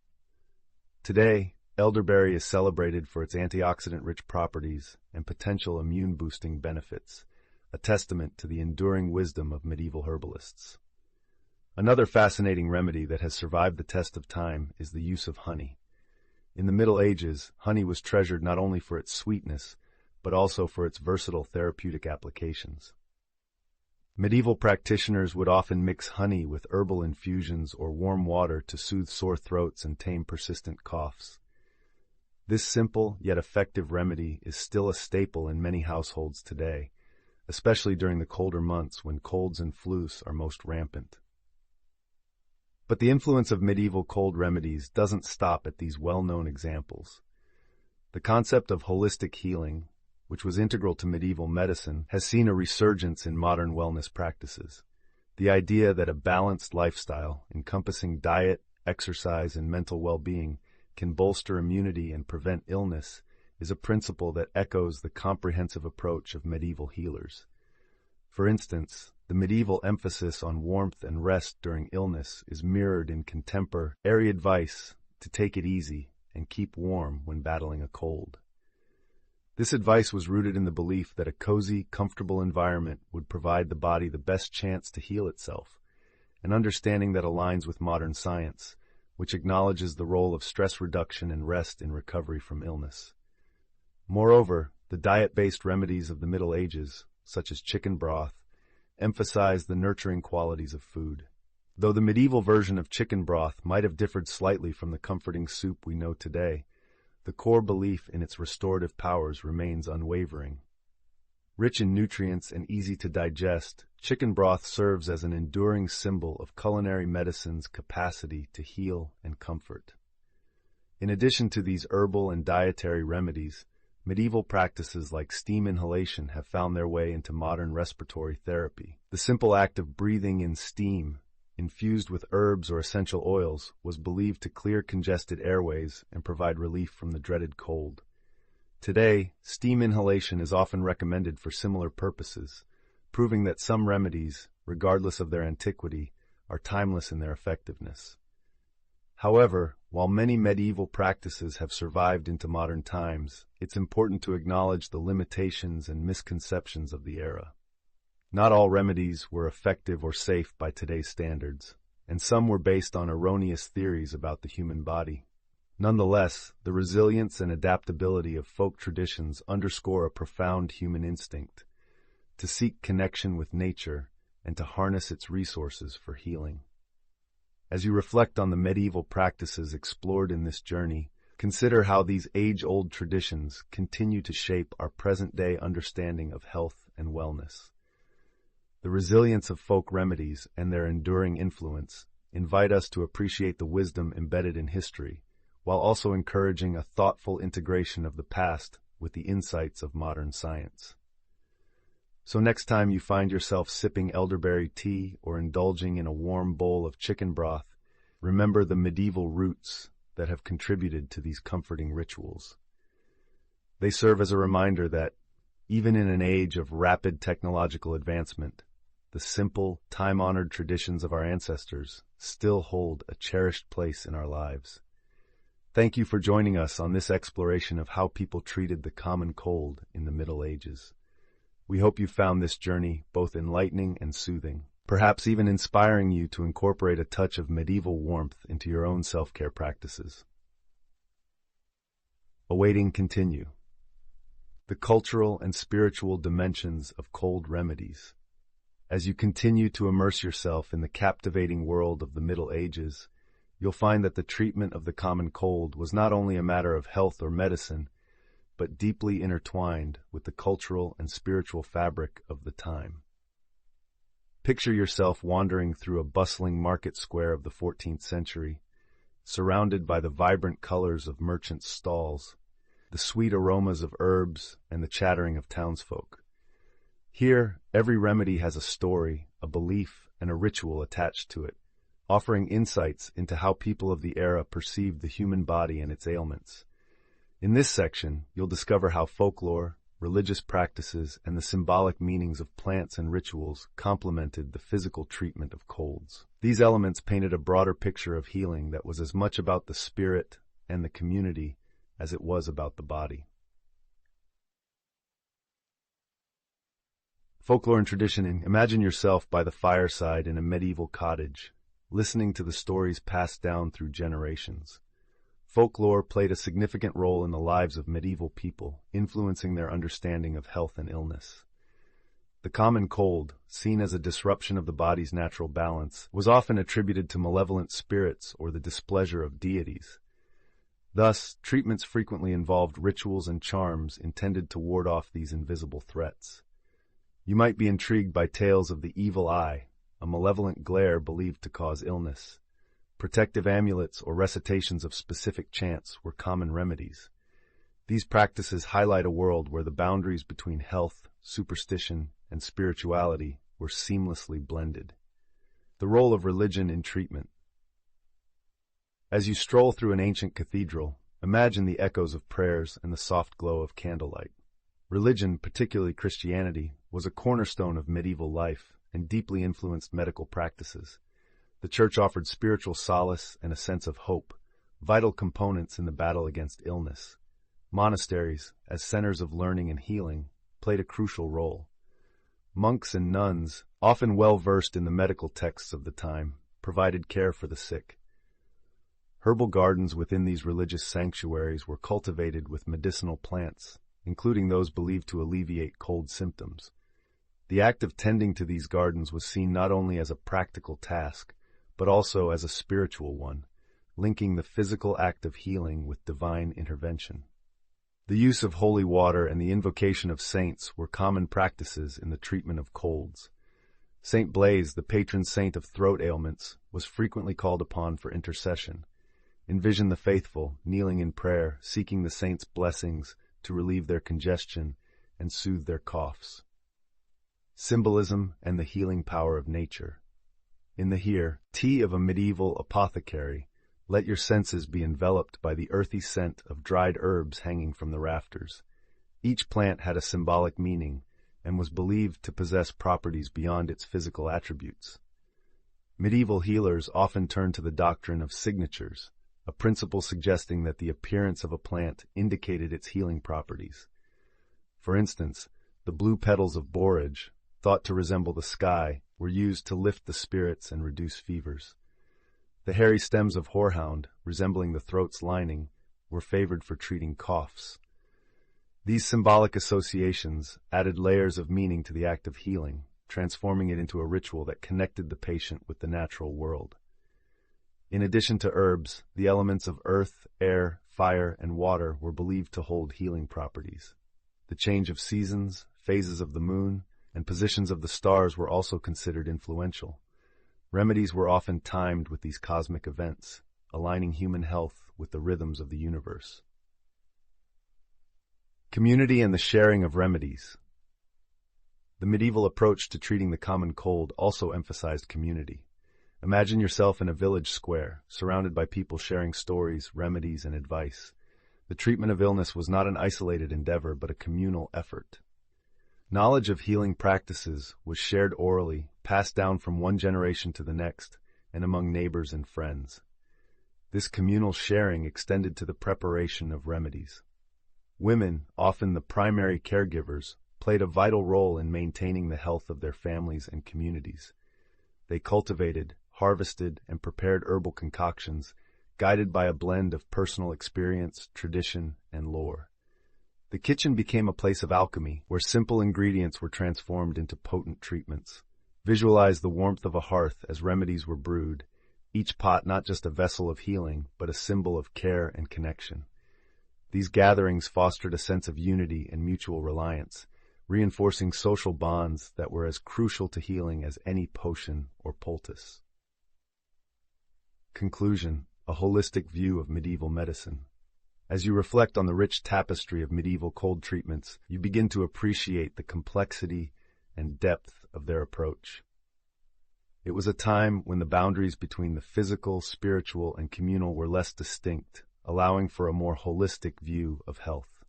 Today, elderberry is celebrated for its antioxidant-rich properties and potential immune-boosting benefits, a testament to the enduring wisdom of medieval herbalists. Another fascinating remedy that has survived the test of time is the use of honey. In the Middle Ages, honey was treasured not only for its sweetness, but also for its versatile therapeutic applications. Medieval practitioners would often mix honey with herbal infusions or warm water to soothe sore throats and tame persistent coughs. This simple yet effective remedy is still a staple in many households today, especially during the colder months when colds and flus are most rampant. But the influence of medieval cold remedies doesn't stop at these well-known examples. The concept of holistic healing, which was integral to medieval medicine, has seen a resurgence in modern wellness practices. The idea that a balanced lifestyle, encompassing diet, exercise, and mental well-being, can bolster immunity and prevent illness is a principle that echoes the comprehensive approach of medieval healers. For instance, the medieval emphasis on warmth and rest during illness is mirrored in contemporary advice to take it easy and keep warm when battling a cold. This advice was rooted in the belief that a cozy, comfortable environment would provide the body the best chance to heal itself, an understanding that aligns with modern science, which acknowledges the role of stress reduction and rest in recovery from illness. Moreover, the diet-based remedies of the Middle Ages, such as chicken broth, emphasize the nurturing qualities of food. Though the medieval version of chicken broth might have differed slightly from the comforting soup we know today, the core belief in its restorative powers remains unwavering. Rich in nutrients and easy to digest, chicken broth serves as an enduring symbol of culinary medicine's capacity to heal and comfort. In addition to these herbal and dietary remedies, medieval practices like steam inhalation have found their way into modern respiratory therapy. The simple act of breathing in steam, infused with herbs or essential oils, was believed to clear congested airways and provide relief from the dreaded cold. Today, steam inhalation is often recommended for similar purposes, proving that some remedies, regardless of their antiquity, are timeless in their effectiveness. However, while many medieval practices have survived into modern times, it's important to acknowledge the limitations and misconceptions of the era. Not all remedies were effective or safe by today's standards, and some were based on erroneous theories about the human body. Nonetheless, the resilience and adaptability of folk traditions underscore a profound human instinct to seek connection with nature and to harness its resources for healing. As you reflect on the medieval practices explored in this journey, consider how these age-old traditions continue to shape our present-day understanding of health and wellness. The resilience of folk remedies and their enduring influence invite us to appreciate the wisdom embedded in history, while also encouraging a thoughtful integration of the past with the insights of modern science. So next time you find yourself sipping elderberry tea or indulging in a warm bowl of chicken broth, remember the medieval roots that have contributed to these comforting rituals. They serve as a reminder that, even in an age of rapid technological advancement, the simple, time-honored traditions of our ancestors still hold a cherished place in our lives. Thank you for joining us on this exploration of how people treated the common cold in the Middle Ages. We hope you found this journey both enlightening and soothing, perhaps even inspiring you to incorporate a touch of medieval warmth into your own self-care practices. Awaiting continue. The cultural and spiritual dimensions of cold remedies. As you continue to immerse yourself in the captivating world of the Middle Ages, you'll find that the treatment of the common cold was not only a matter of health or medicine, but deeply intertwined with the cultural and spiritual fabric of the time. Picture yourself wandering through a bustling market square of the 14th century, surrounded by the vibrant colors of merchants' stalls, the sweet aromas of herbs, and the chattering of townsfolk. Here, every remedy has a story, a belief, and a ritual attached to it, offering insights into how people of the era perceived the human body and its ailments. In this section, you'll discover how folklore, religious practices, and the symbolic meanings of plants and rituals complemented the physical treatment of colds. These elements painted a broader picture of healing that was as much about the spirit and the community as it was about the body. Folklore and tradition. Imagine yourself by the fireside in a medieval cottage, listening to the stories passed down through generations. Folklore played a significant role in the lives of medieval people, influencing their understanding of health and illness. The common cold, seen as a disruption of the body's natural balance, was often attributed to malevolent spirits or the displeasure of deities. Thus, treatments frequently involved rituals and charms intended to ward off these invisible threats. You might be intrigued by tales of the evil eye, a malevolent glare believed to cause illness. Protective amulets or recitations of specific chants were common remedies. These practices highlight a world where the boundaries between health, superstition, and spirituality were seamlessly blended. The role of religion in treatment. As you stroll through an ancient cathedral, imagine the echoes of prayers and the soft glow of candlelight. Religion, particularly Christianity, was a cornerstone of medieval life and deeply influenced medical practices. The Church offered spiritual solace and a sense of hope, vital components in the battle against illness. Monasteries, as centers of learning and healing, played a crucial role. Monks and nuns, often well-versed in the medical texts of the time, provided care for the sick. Herbal gardens within these religious sanctuaries were cultivated with medicinal plants, including those believed to alleviate cold symptoms. The act of tending to these gardens was seen not only as a practical task, but also as a spiritual one, linking the physical act of healing with divine intervention. The use of holy water and the invocation of saints were common practices in the treatment of colds. Saint Blaise, the patron saint of throat ailments, was frequently called upon for intercession. Envision the faithful kneeling in prayer, seeking the saint's blessings to relieve their congestion and soothe their coughs. Symbolism and the healing power of nature. In the here, tea of a medieval apothecary, let your senses be enveloped by the earthy scent of dried herbs hanging from the rafters. Each plant had a symbolic meaning and was believed to possess properties beyond its physical attributes. Medieval healers often turned to the doctrine of signatures, a principle suggesting that the appearance of a plant indicated its healing properties. For instance, the blue petals of borage, thought to resemble the sky, were used to lift the spirits and reduce fevers. The hairy stems of horehound, resembling the throat's lining, were favored for treating coughs. These symbolic associations added layers of meaning to the act of healing, transforming it into a ritual that connected the patient with the natural world. In addition to herbs, the elements of earth, air, fire, and water were believed to hold healing properties. The change of seasons, phases of the moon, and positions of the stars were also considered influential. Remedies were often timed with these cosmic events, aligning human health with the rhythms of the universe. Community and the sharing of remedies. The medieval approach to treating the common cold also emphasized community. Imagine yourself in a village square, surrounded by people sharing stories, remedies, and advice. The treatment of illness was not an isolated endeavor, but a communal effort. Knowledge of healing practices was shared orally, passed down from one generation to the next, and among neighbors and friends. This communal sharing extended to the preparation of remedies. Women, often the primary caregivers, played a vital role in maintaining the health of their families and communities. They cultivated, harvested, and prepared herbal concoctions, guided by a blend of personal experience, tradition, and lore. The kitchen became a place of alchemy, where simple ingredients were transformed into potent treatments. Visualize the warmth of a hearth as remedies were brewed, each pot not just a vessel of healing, but a symbol of care and connection. These gatherings fostered a sense of unity and mutual reliance, reinforcing social bonds that were as crucial to healing as any potion or poultice. Conclusion. a holistic view of medieval medicine. As you reflect on the rich tapestry of medieval cold treatments, you begin to appreciate the complexity and depth of their approach. It was a time when the boundaries between the physical, spiritual, and communal were less distinct, allowing for a more holistic view of health.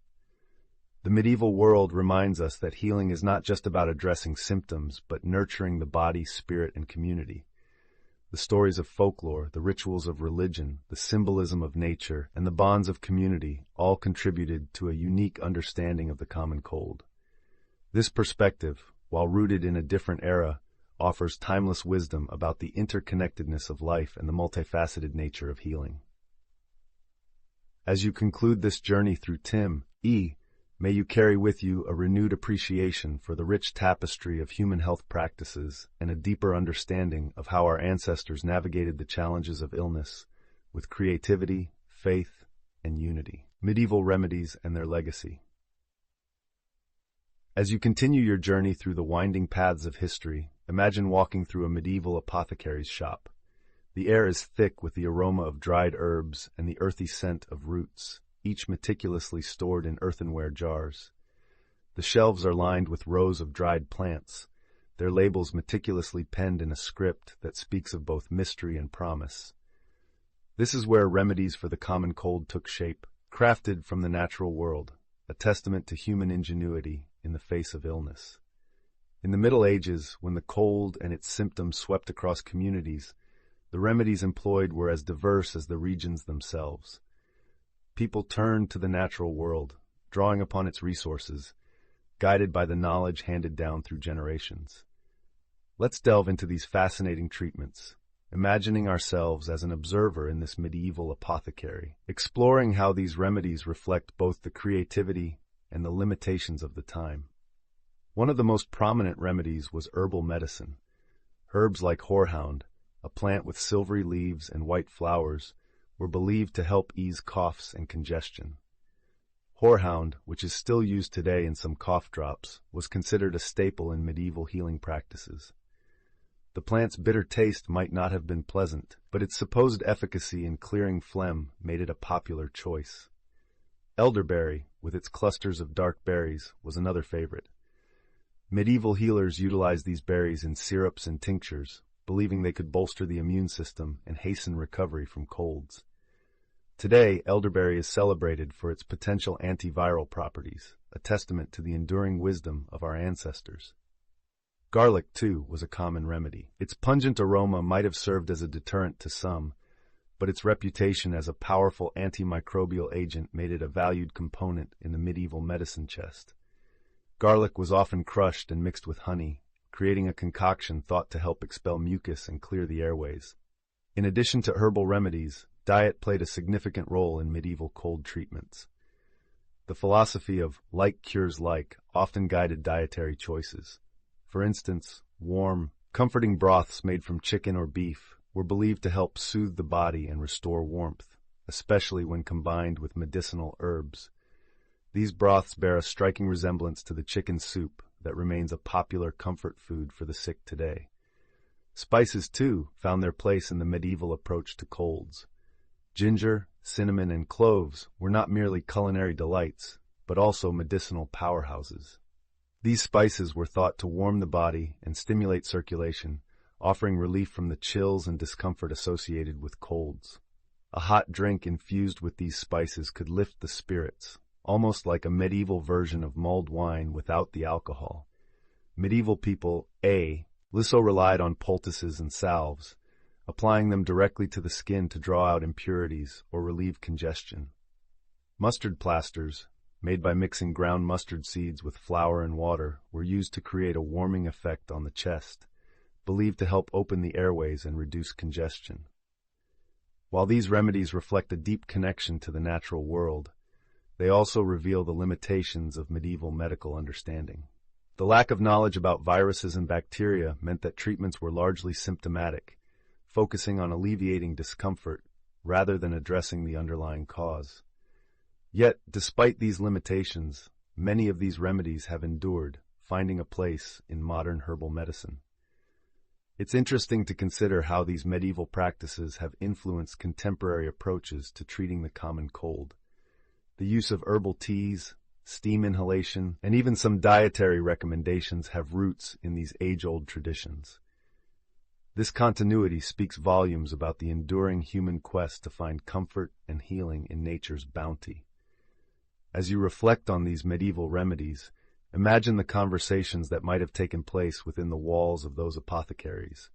The medieval world reminds us that healing is not just about addressing symptoms, but nurturing the body, spirit, and community. The stories of folklore, the rituals of religion, the symbolism of nature, and the bonds of community all contributed to a unique understanding of the common cold. This perspective, while rooted in a different era, offers timeless wisdom about the interconnectedness of life and the multifaceted nature of healing. As you conclude this journey through may you carry with you a renewed appreciation for the rich tapestry of human health practices and a deeper understanding of how our ancestors navigated the challenges of illness with creativity, faith, and unity. Medieval remedies and their legacy. As you continue your journey through the winding paths of history, imagine walking through a medieval apothecary's shop. The air is thick with the aroma of dried herbs and the earthy scent of roots, each meticulously stored in earthenware jars. The shelves are lined with rows of dried plants, their labels meticulously penned in a script that speaks of both mystery and promise. This is where remedies for the common cold took shape, crafted from the natural world, a testament to human ingenuity in the face of illness. In the Middle Ages, when the cold and its symptoms swept across communities, the remedies employed were as diverse as the regions themselves. People turned to the natural world, drawing upon its resources, guided by the knowledge handed down through generations. Let's delve into these fascinating treatments, imagining ourselves as an observer in this medieval apothecary, exploring how these remedies reflect both the creativity and the limitations of the time. One of the most prominent remedies was herbal medicine. Herbs like horehound, a plant with silvery leaves and white flowers, were believed to help ease coughs and congestion. Horehound, which is still used today in some cough drops, was considered a staple in medieval healing practices. The plant's bitter taste might not have been pleasant, but its supposed efficacy in clearing phlegm made it a popular choice. Elderberry, with its clusters of dark berries, was another favorite. Medieval healers utilized these berries in syrups and tinctures, believing they could bolster the immune system and hasten recovery from colds. Today, elderberry is celebrated for its potential antiviral properties, a testament to the enduring wisdom of our ancestors. Garlic, too, was a common remedy. Its pungent aroma might have served as a deterrent to some, but its reputation as a powerful antimicrobial agent made it a valued component in the medieval medicine chest. Garlic was often crushed and mixed with honey, creating a concoction thought to help expel mucus and clear the airways. In addition to herbal remedies, diet played a significant role in medieval cold treatments. The philosophy of like cures like often guided dietary choices. For instance, warm, comforting broths made from chicken or beef were believed to help soothe the body and restore warmth, especially when combined with medicinal herbs. These broths bear a striking resemblance to the chicken soup that remains a popular comfort food for the sick today. Spices, too, found their place in the medieval approach to colds. Ginger, cinnamon, and cloves were not merely culinary delights, but also medicinal powerhouses. These spices were thought to warm the body and stimulate circulation, offering relief from the chills and discomfort associated with colds. A hot drink infused with these spices could lift the spirits, almost like a medieval version of mulled wine without the alcohol. Medieval people, also relied on poultices and salves, applying them directly to the skin to draw out impurities or relieve congestion. Mustard plasters, made by mixing ground mustard seeds with flour and water, were used to create a warming effect on the chest, believed to help open the airways and reduce congestion. While these remedies reflect a deep connection to the natural world, they also reveal the limitations of medieval medical understanding. The lack of knowledge about viruses and bacteria meant that treatments were largely symptomatic, focusing on alleviating discomfort rather than addressing the underlying cause. Yet, despite these limitations, many of these remedies have endured, finding a place in modern herbal medicine. It's interesting to consider how these medieval practices have influenced contemporary approaches to treating the common cold. The use of herbal teas, steam inhalation, and even some dietary recommendations have roots in these age-old traditions. This continuity speaks volumes about the enduring human quest to find comfort and healing in nature's bounty. As you reflect on these medieval remedies, imagine the conversations that might have taken place within the walls of those apothecaries.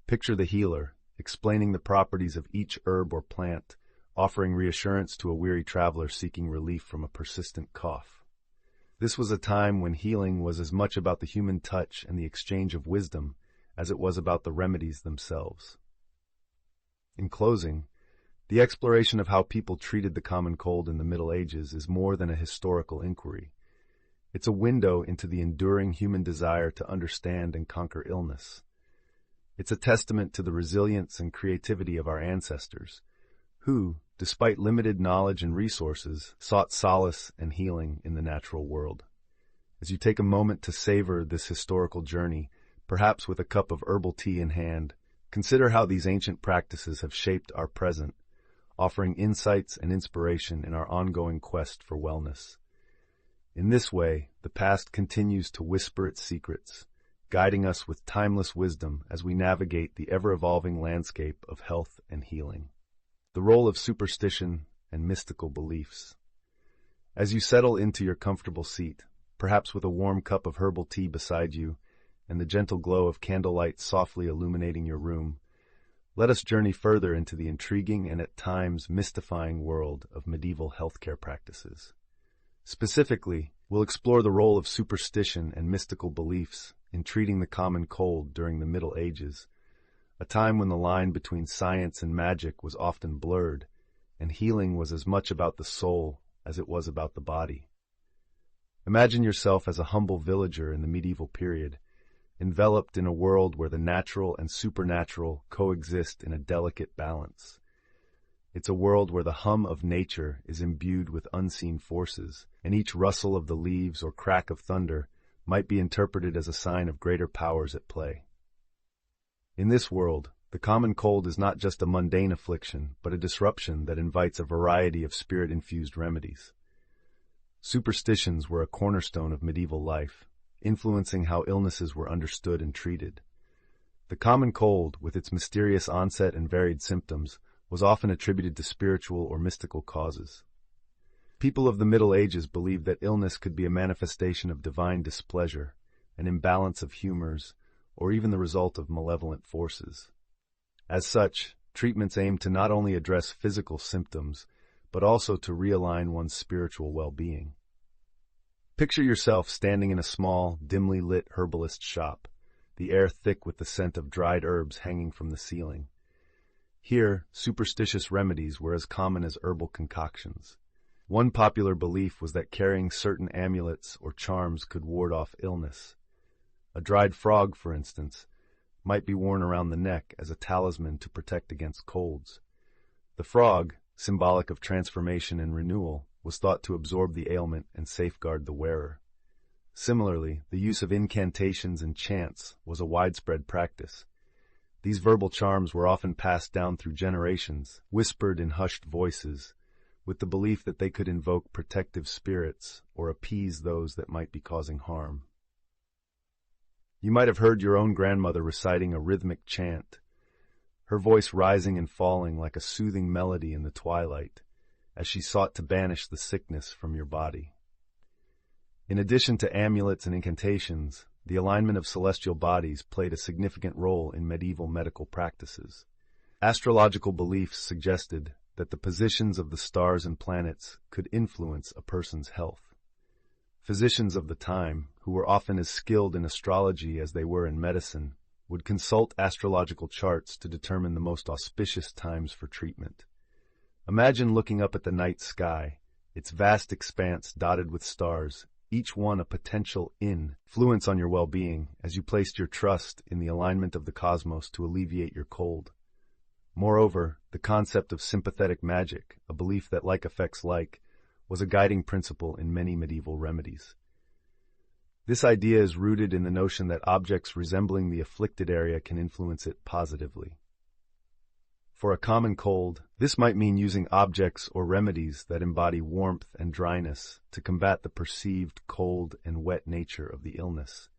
Picture the healer, explaining the properties of each herb or plant, offering reassurance to a weary traveler seeking relief from a persistent cough. This was a time when healing was as much about the human touch and the exchange of wisdom as it was about the remedies themselves. In closing, the exploration of how people treated the common cold in the Middle Ages is more than a historical inquiry. It's a window into the enduring human desire to understand and conquer illness. It's a testament to the resilience and creativity of our ancestors, who, despite limited knowledge and resources, sought solace and healing in the natural world. As you take a moment to savor this historical journey, perhaps with a cup of herbal tea in hand, consider how these ancient practices have shaped our present, offering insights and inspiration in our ongoing quest for wellness. In this way, the past continues to whisper its secrets, guiding us with timeless wisdom as we navigate the ever-evolving landscape of health and healing. The role of superstition and mystical beliefs. As you settle into your comfortable seat, perhaps with a warm cup of herbal tea beside you and the gentle glow of candlelight softly illuminating your room, let us journey further into the intriguing and at times mystifying world of medieval healthcare practices. Specifically, we'll explore the role of superstition and mystical beliefs in treating the common cold during the Middle Ages, a time when the line between science and magic was often blurred, and healing was as much about the soul as it was about the body. Imagine yourself as a humble villager in the medieval period, enveloped in a world where the natural and supernatural coexist in a delicate balance. It's a world where the hum of nature is imbued with unseen forces, and each rustle of the leaves or crack of thunder might be interpreted as a sign of greater powers at play. In this world, the common cold is not just a mundane affliction, but a disruption that invites a variety of spirit-infused remedies. Superstitions were a cornerstone of medieval life, influencing how illnesses were understood and treated. The common cold, with its mysterious onset and varied symptoms, was often attributed to spiritual or mystical causes. People of the Middle Ages believed that illness could be a manifestation of divine displeasure, an imbalance of humors, or even the result of malevolent forces. As such, treatments aimed to not only address physical symptoms, but also to realign one's spiritual well-being. Picture yourself standing in a small, dimly lit herbalist shop, the air thick with the scent of dried herbs hanging from the ceiling. Here, superstitious remedies were as common as herbal concoctions. One popular belief was that carrying certain amulets or charms could ward off illness. A dried frog, for instance, might be worn around the neck as a talisman to protect against colds. The frog, symbolic of transformation and renewal, was thought to absorb the ailment and safeguard the wearer. Similarly, the use of incantations and chants was a widespread practice. These verbal charms were often passed down through generations, whispered in hushed voices, with the belief that they could invoke protective spirits or appease those that might be causing harm. You might have heard your own grandmother reciting a rhythmic chant, her voice rising and falling like a soothing melody in the twilight, as she sought to banish the sickness from your body. In addition to amulets and incantations, the alignment of celestial bodies played a significant role in medieval medical practices. Astrological beliefs suggested that the positions of the stars and planets could influence a person's health. Physicians of the time, who were often as skilled in astrology as they were in medicine, would consult astrological charts to determine the most auspicious times for treatment. Imagine looking up at the night sky, its vast expanse dotted with stars, each one a potential influence on your well-being as you placed your trust in the alignment of the cosmos to alleviate your cold. Moreover, the concept of sympathetic magic, a belief that like affects like, was a guiding principle in many medieval remedies. This idea is rooted in the notion that objects resembling the afflicted area can influence it positively. For a common cold, this might mean using objects or remedies that embody warmth and dryness to combat the perceived cold and wet nature of the illness.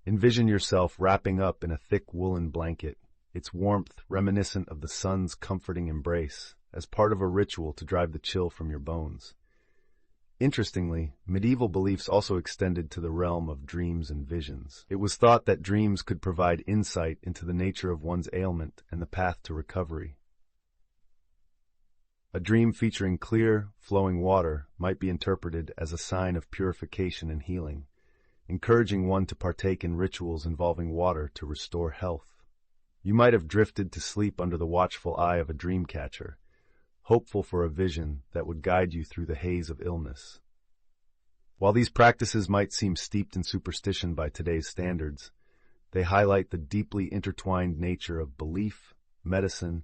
Envision yourself wrapping up in a thick woolen blanket, its warmth reminiscent of the sun's comforting embrace, as part of a ritual to drive the chill from your bones. Interestingly, medieval beliefs also extended to the realm of dreams and visions. It was thought that dreams could provide insight into the nature of one's ailment and the path to recovery. A dream featuring clear, flowing water might be interpreted as a sign of purification and healing, encouraging one to partake in rituals involving water to restore health. You might have drifted to sleep under the watchful eye of a dream catcher, hopeful for a vision that would guide you through the haze of illness. While these practices might seem steeped in superstition by today's standards, they highlight the deeply intertwined nature of belief, medicine,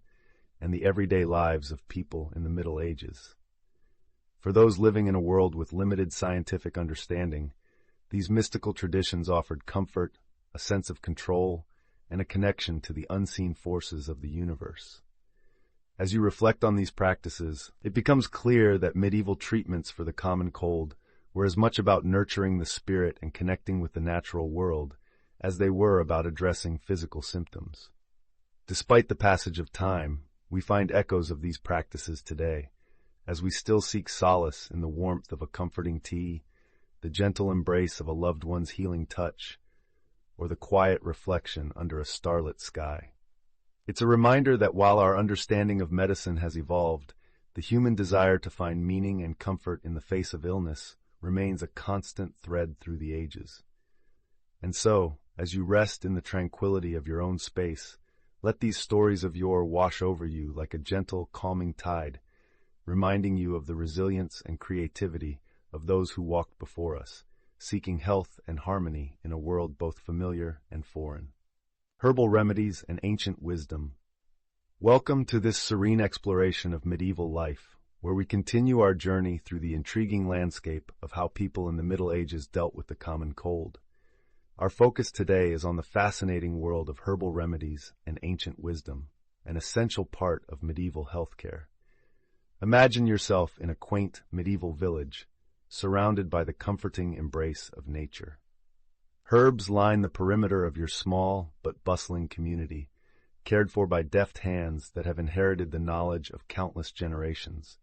and the everyday lives of people in the Middle Ages. For those living in a world with limited scientific understanding, these mystical traditions offered comfort, a sense of control, and a connection to the unseen forces of the universe. As you reflect on these practices, it becomes clear that medieval treatments for the common cold were as much about nurturing the spirit and connecting with the natural world as they were about addressing physical symptoms. Despite the passage of time, we find echoes of these practices today, as we still seek solace in the warmth of a comforting tea, the gentle embrace of a loved one's healing touch, or the quiet reflection under a starlit sky. It's a reminder that while our understanding of medicine has evolved, the human desire to find meaning and comfort in the face of illness remains a constant thread through the ages. And so, as you rest in the tranquility of your own space, let these stories of yore wash over you like a gentle, calming tide, reminding you of the resilience and creativity of those who walked before us, seeking health and harmony in a world both familiar and foreign. Herbal remedies and ancient wisdom. Welcome to this serene exploration of medieval life, where we continue our journey through the intriguing landscape of how people in the Middle Ages dealt with the common cold. Our focus today is on the fascinating world of herbal remedies and ancient wisdom, an essential part of medieval healthcare. Imagine yourself in a quaint medieval village, surrounded by the comforting embrace of nature. Herbs line the perimeter of your small but bustling community, cared for by deft hands that have inherited the knowledge of countless generations.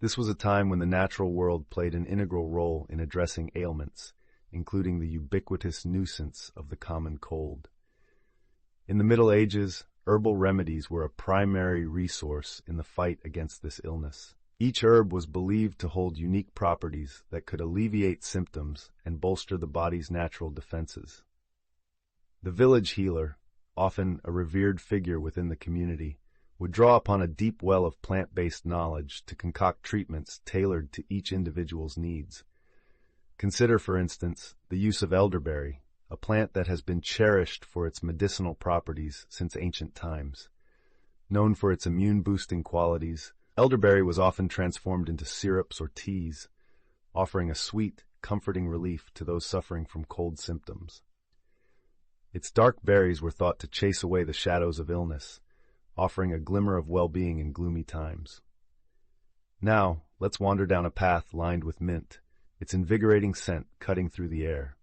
This was a time when the natural world played an integral role in addressing ailments, including the ubiquitous nuisance of the common cold. In the Middle Ages, herbal remedies were a primary resource in the fight against this illness. Each herb was believed to hold unique properties that could alleviate symptoms and bolster the body's natural defenses. The village healer, often a revered figure within the community, would draw upon a deep well of plant-based knowledge to concoct treatments tailored to each individual's needs. Consider, for instance, the use of elderberry, a plant that has been cherished for its medicinal properties since ancient times. Known for its immune-boosting qualities, elderberry was often transformed into syrups or teas, offering a sweet, comforting relief to those suffering from cold symptoms. Its dark berries were thought to chase away the shadows of illness, offering a glimmer of well-being in gloomy times. Now, let's wander down a path lined with mint, its invigorating scent cutting through the air.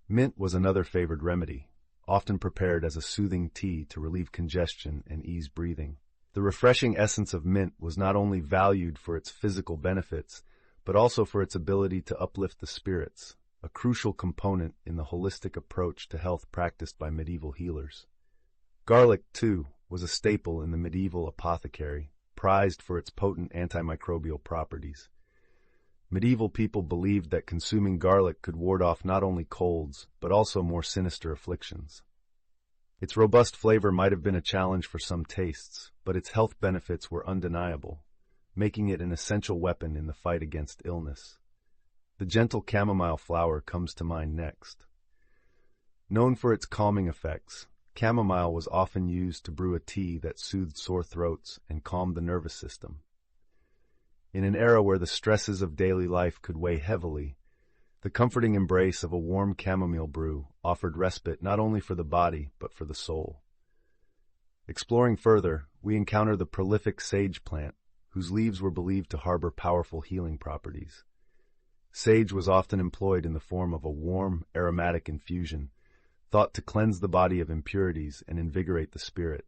Mint was another favored remedy, often prepared as a soothing tea to relieve congestion and ease breathing. The refreshing essence of mint was not only valued for its physical benefits, but also for its ability to uplift the spirits, a crucial component in the holistic approach to health practiced by medieval healers. Garlic, too, was a staple in the medieval apothecary, prized for its potent antimicrobial properties. Medieval people believed that consuming garlic could ward off not only colds, but also more sinister afflictions. Its robust flavor might have been a challenge for some tastes, but its health benefits were undeniable, making it an essential weapon in the fight against illness. The gentle chamomile flower comes to mind next. Known for its calming effects, chamomile was often used to brew a tea that soothed sore throats and calmed the nervous system. In an era where the stresses of daily life could weigh heavily, The comforting embrace of a warm chamomile brew offered respite not only for the body, but for the soul. Exploring further, we encounter the prolific sage plant, whose leaves were believed to harbor powerful healing properties. Sage was often employed in the form of a warm, aromatic infusion, thought to cleanse the body of impurities and invigorate the spirit.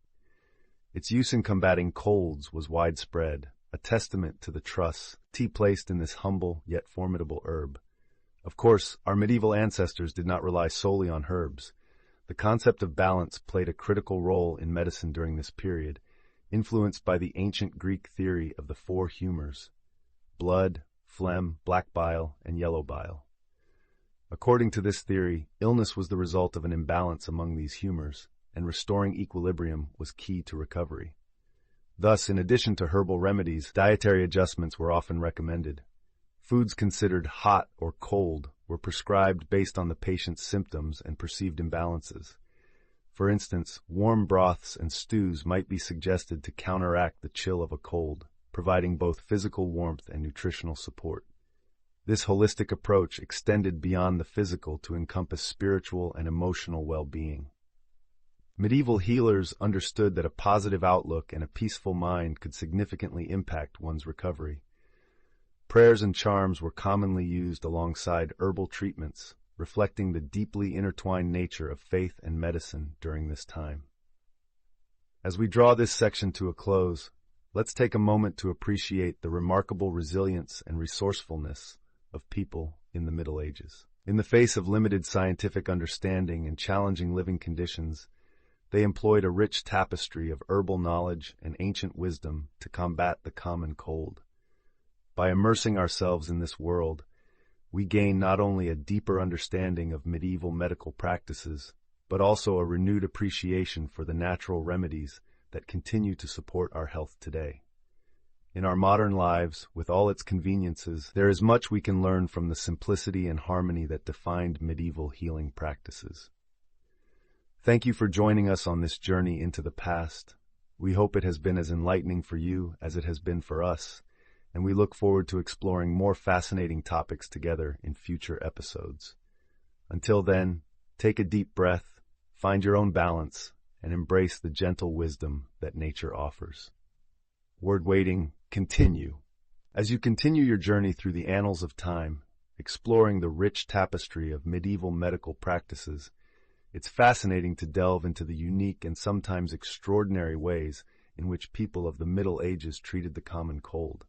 Its use in combating colds was widespread, a testament to the trust placed in this humble yet formidable herb. Of course, our medieval ancestors did not rely solely on herbs. The concept of balance played a critical role in medicine during this period, influenced by the ancient Greek theory of the four humors: blood, phlegm, black bile, and yellow bile. According to this theory, illness was the result of an imbalance among these humors, and restoring equilibrium was key to recovery. Thus, in addition to herbal remedies, dietary adjustments were often recommended. Foods considered hot or cold were prescribed based on the patient's symptoms and perceived imbalances. For instance, warm broths and stews might be suggested to counteract the chill of a cold, providing both physical warmth and nutritional support. This holistic approach extended beyond the physical to encompass spiritual and emotional well-being. Medieval healers understood that a positive outlook and a peaceful mind could significantly impact one's recovery. Prayers and charms were commonly used alongside herbal treatments, reflecting the deeply intertwined nature of faith and medicine during this time. As we draw this section to a close, let's take a moment to appreciate the remarkable resilience and resourcefulness of people in the Middle Ages. In the face of limited scientific understanding and challenging living conditions, they employed a rich tapestry of herbal knowledge and ancient wisdom to combat the common cold. By immersing ourselves in this world, we gain not only a deeper understanding of medieval medical practices, but also a renewed appreciation for the natural remedies that continue to support our health today. In our modern lives, with all its conveniences, there is much we can learn from the simplicity and harmony that defined medieval healing practices. Thank you for joining us on this journey into the past. We hope it has been as enlightening for you as it has been for us, and we look forward to exploring more fascinating topics together in future episodes. Until then, take a deep breath, find your own balance, and embrace the gentle wisdom that nature offers. Word waiting, continue. As you continue your journey through the annals of time, exploring the rich tapestry of medieval medical practices, it's fascinating to delve into the unique and sometimes extraordinary ways in which people of the Middle Ages treated the common cold.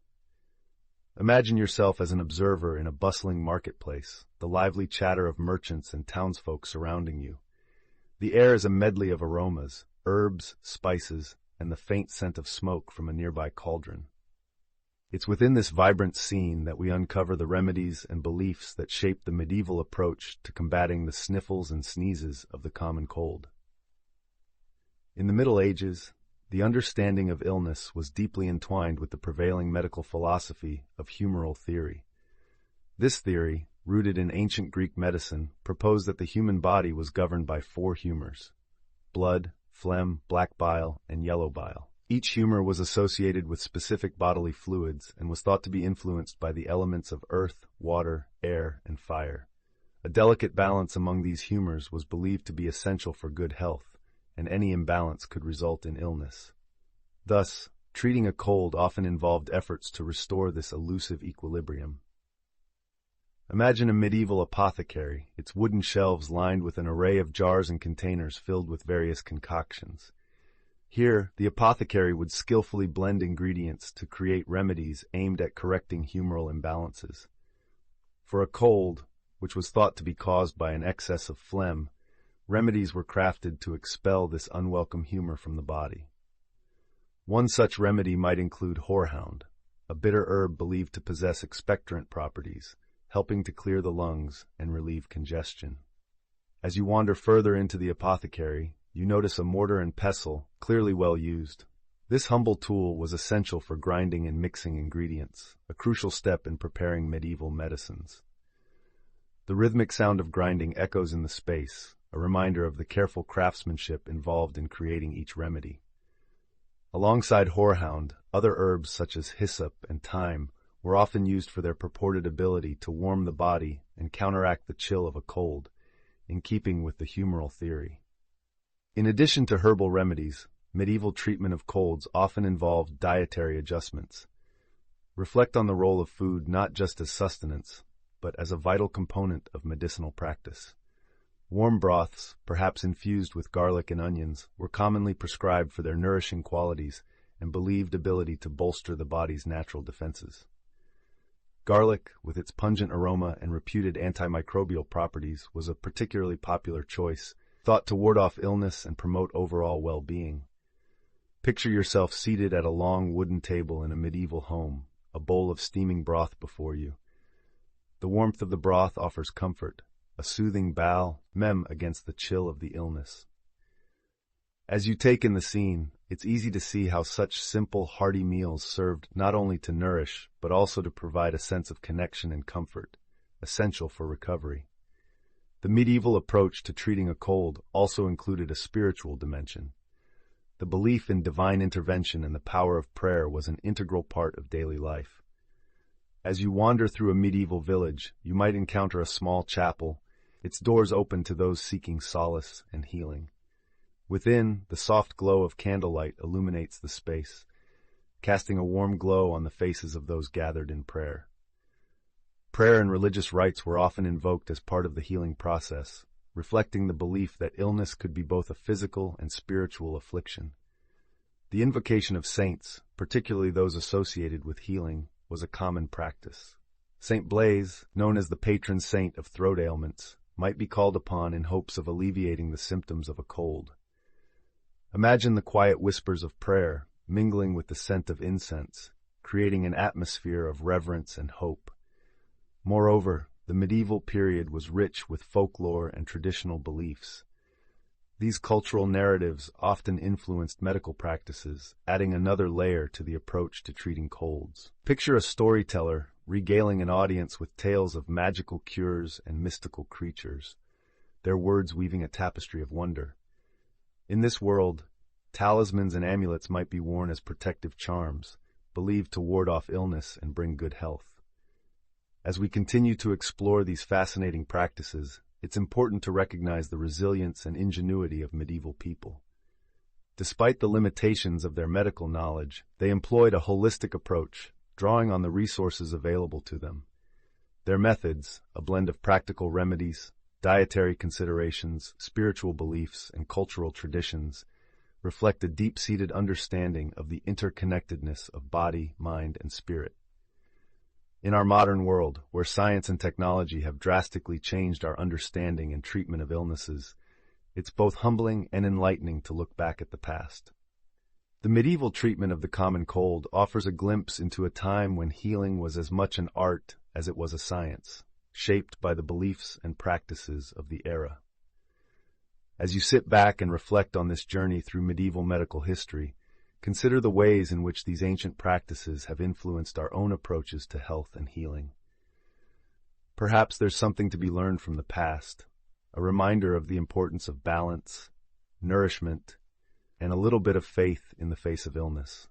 Imagine yourself as an observer in a bustling marketplace, the lively chatter of merchants and townsfolk surrounding you. The air is a medley of aromas, herbs, spices, and the faint scent of smoke from a nearby cauldron. It's within this vibrant scene that we uncover the remedies and beliefs that shaped the medieval approach to combating the sniffles and sneezes of the common cold. In the Middle Ages, the understanding of illness was deeply entwined with the prevailing medical philosophy of humoral theory. This theory, rooted in ancient Greek medicine, proposed that the human body was governed by four humors: blood, phlegm, black bile, and yellow bile. Each humor was associated with specific bodily fluids and was thought to be influenced by the elements of earth, water, air, and fire. A delicate balance among these humors was believed to be essential for good health, and any imbalance could result in illness. Thus, treating a cold often involved efforts to restore this elusive equilibrium. Imagine a medieval apothecary, its wooden shelves lined with an array of jars and containers filled with various concoctions. Here, the apothecary would skillfully blend ingredients to create remedies aimed at correcting humoral imbalances. For a cold, which was thought to be caused by an excess of phlegm, remedies were crafted to expel this unwelcome humor from the body. One such remedy might include horehound, a bitter herb believed to possess expectorant properties, helping to clear the lungs and relieve congestion. As you wander further into the apothecary, you notice a mortar and pestle, clearly well used. This humble tool was essential for grinding and mixing ingredients, a crucial step in preparing medieval medicines. The rhythmic sound of grinding echoes in the space, a reminder of the careful craftsmanship involved in creating each remedy. Alongside horehound, other herbs such as hyssop and thyme were often used for their purported ability to warm the body and counteract the chill of a cold, in keeping with the humoral theory. In addition to herbal remedies, medieval treatment of colds often involved dietary adjustments. Reflect on the role of food not just as sustenance, but as a vital component of medicinal practice. Warm broths, perhaps infused with garlic and onions, were commonly prescribed for their nourishing qualities and believed ability to bolster the body's natural defenses. Garlic, with its pungent aroma and reputed antimicrobial properties, was a particularly popular choice, thought to ward off illness and promote overall well-being. Picture yourself seated at a long wooden table in a medieval home, a bowl of steaming broth before you. The warmth of the broth offers comfort, a soothing balm against the chill of the illness. As you take in the scene, it's easy to see how such simple, hearty meals served not only to nourish, but also to provide a sense of connection and comfort, essential for recovery. The medieval approach to treating a cold also included a spiritual dimension. The belief in divine intervention and the power of prayer was an integral part of daily life. As you wander through a medieval village, you might encounter a small chapel, its doors open to those seeking solace and healing. Within, the soft glow of candlelight illuminates the space, casting a warm glow on the faces of those gathered in prayer. Prayer and religious rites were often invoked as part of the healing process, reflecting the belief that illness could be both a physical and spiritual affliction. The invocation of saints, particularly those associated with healing, was a common practice. Saint Blaise, known as the patron saint of throat ailments, might be called upon in hopes of alleviating the symptoms of a cold. Imagine the quiet whispers of prayer mingling with the scent of incense, creating an atmosphere of reverence and hope. Moreover, the medieval period was rich with folklore and traditional beliefs. These cultural narratives often influenced medical practices, adding another layer to the approach to treating colds. Picture a storyteller regaling an audience with tales of magical cures and mystical creatures, their words weaving a tapestry of wonder. In this world, talismans and amulets might be worn as protective charms, believed to ward off illness and bring good health. As we continue to explore these fascinating practices, it's important to recognize the resilience and ingenuity of medieval people. Despite the limitations of their medical knowledge, they employed a holistic approach, drawing on the resources available to them. Their methods, a blend of practical remedies, dietary considerations, spiritual beliefs, and cultural traditions, reflect a deep-seated understanding of the interconnectedness of body, mind, and spirit. In our modern world, where science and technology have drastically changed our understanding and treatment of illnesses, it's both humbling and enlightening to look back at the past. The medieval treatment of the common cold offers a glimpse into a time when healing was as much an art as it was a science, shaped by the beliefs and practices of the era. As you sit back and reflect on this journey through medieval medical history, consider the ways in which these ancient practices have influenced our own approaches to health and healing. Perhaps there's something to be learned from the past, a reminder of the importance of balance, nourishment, and a little bit of faith in the face of illness.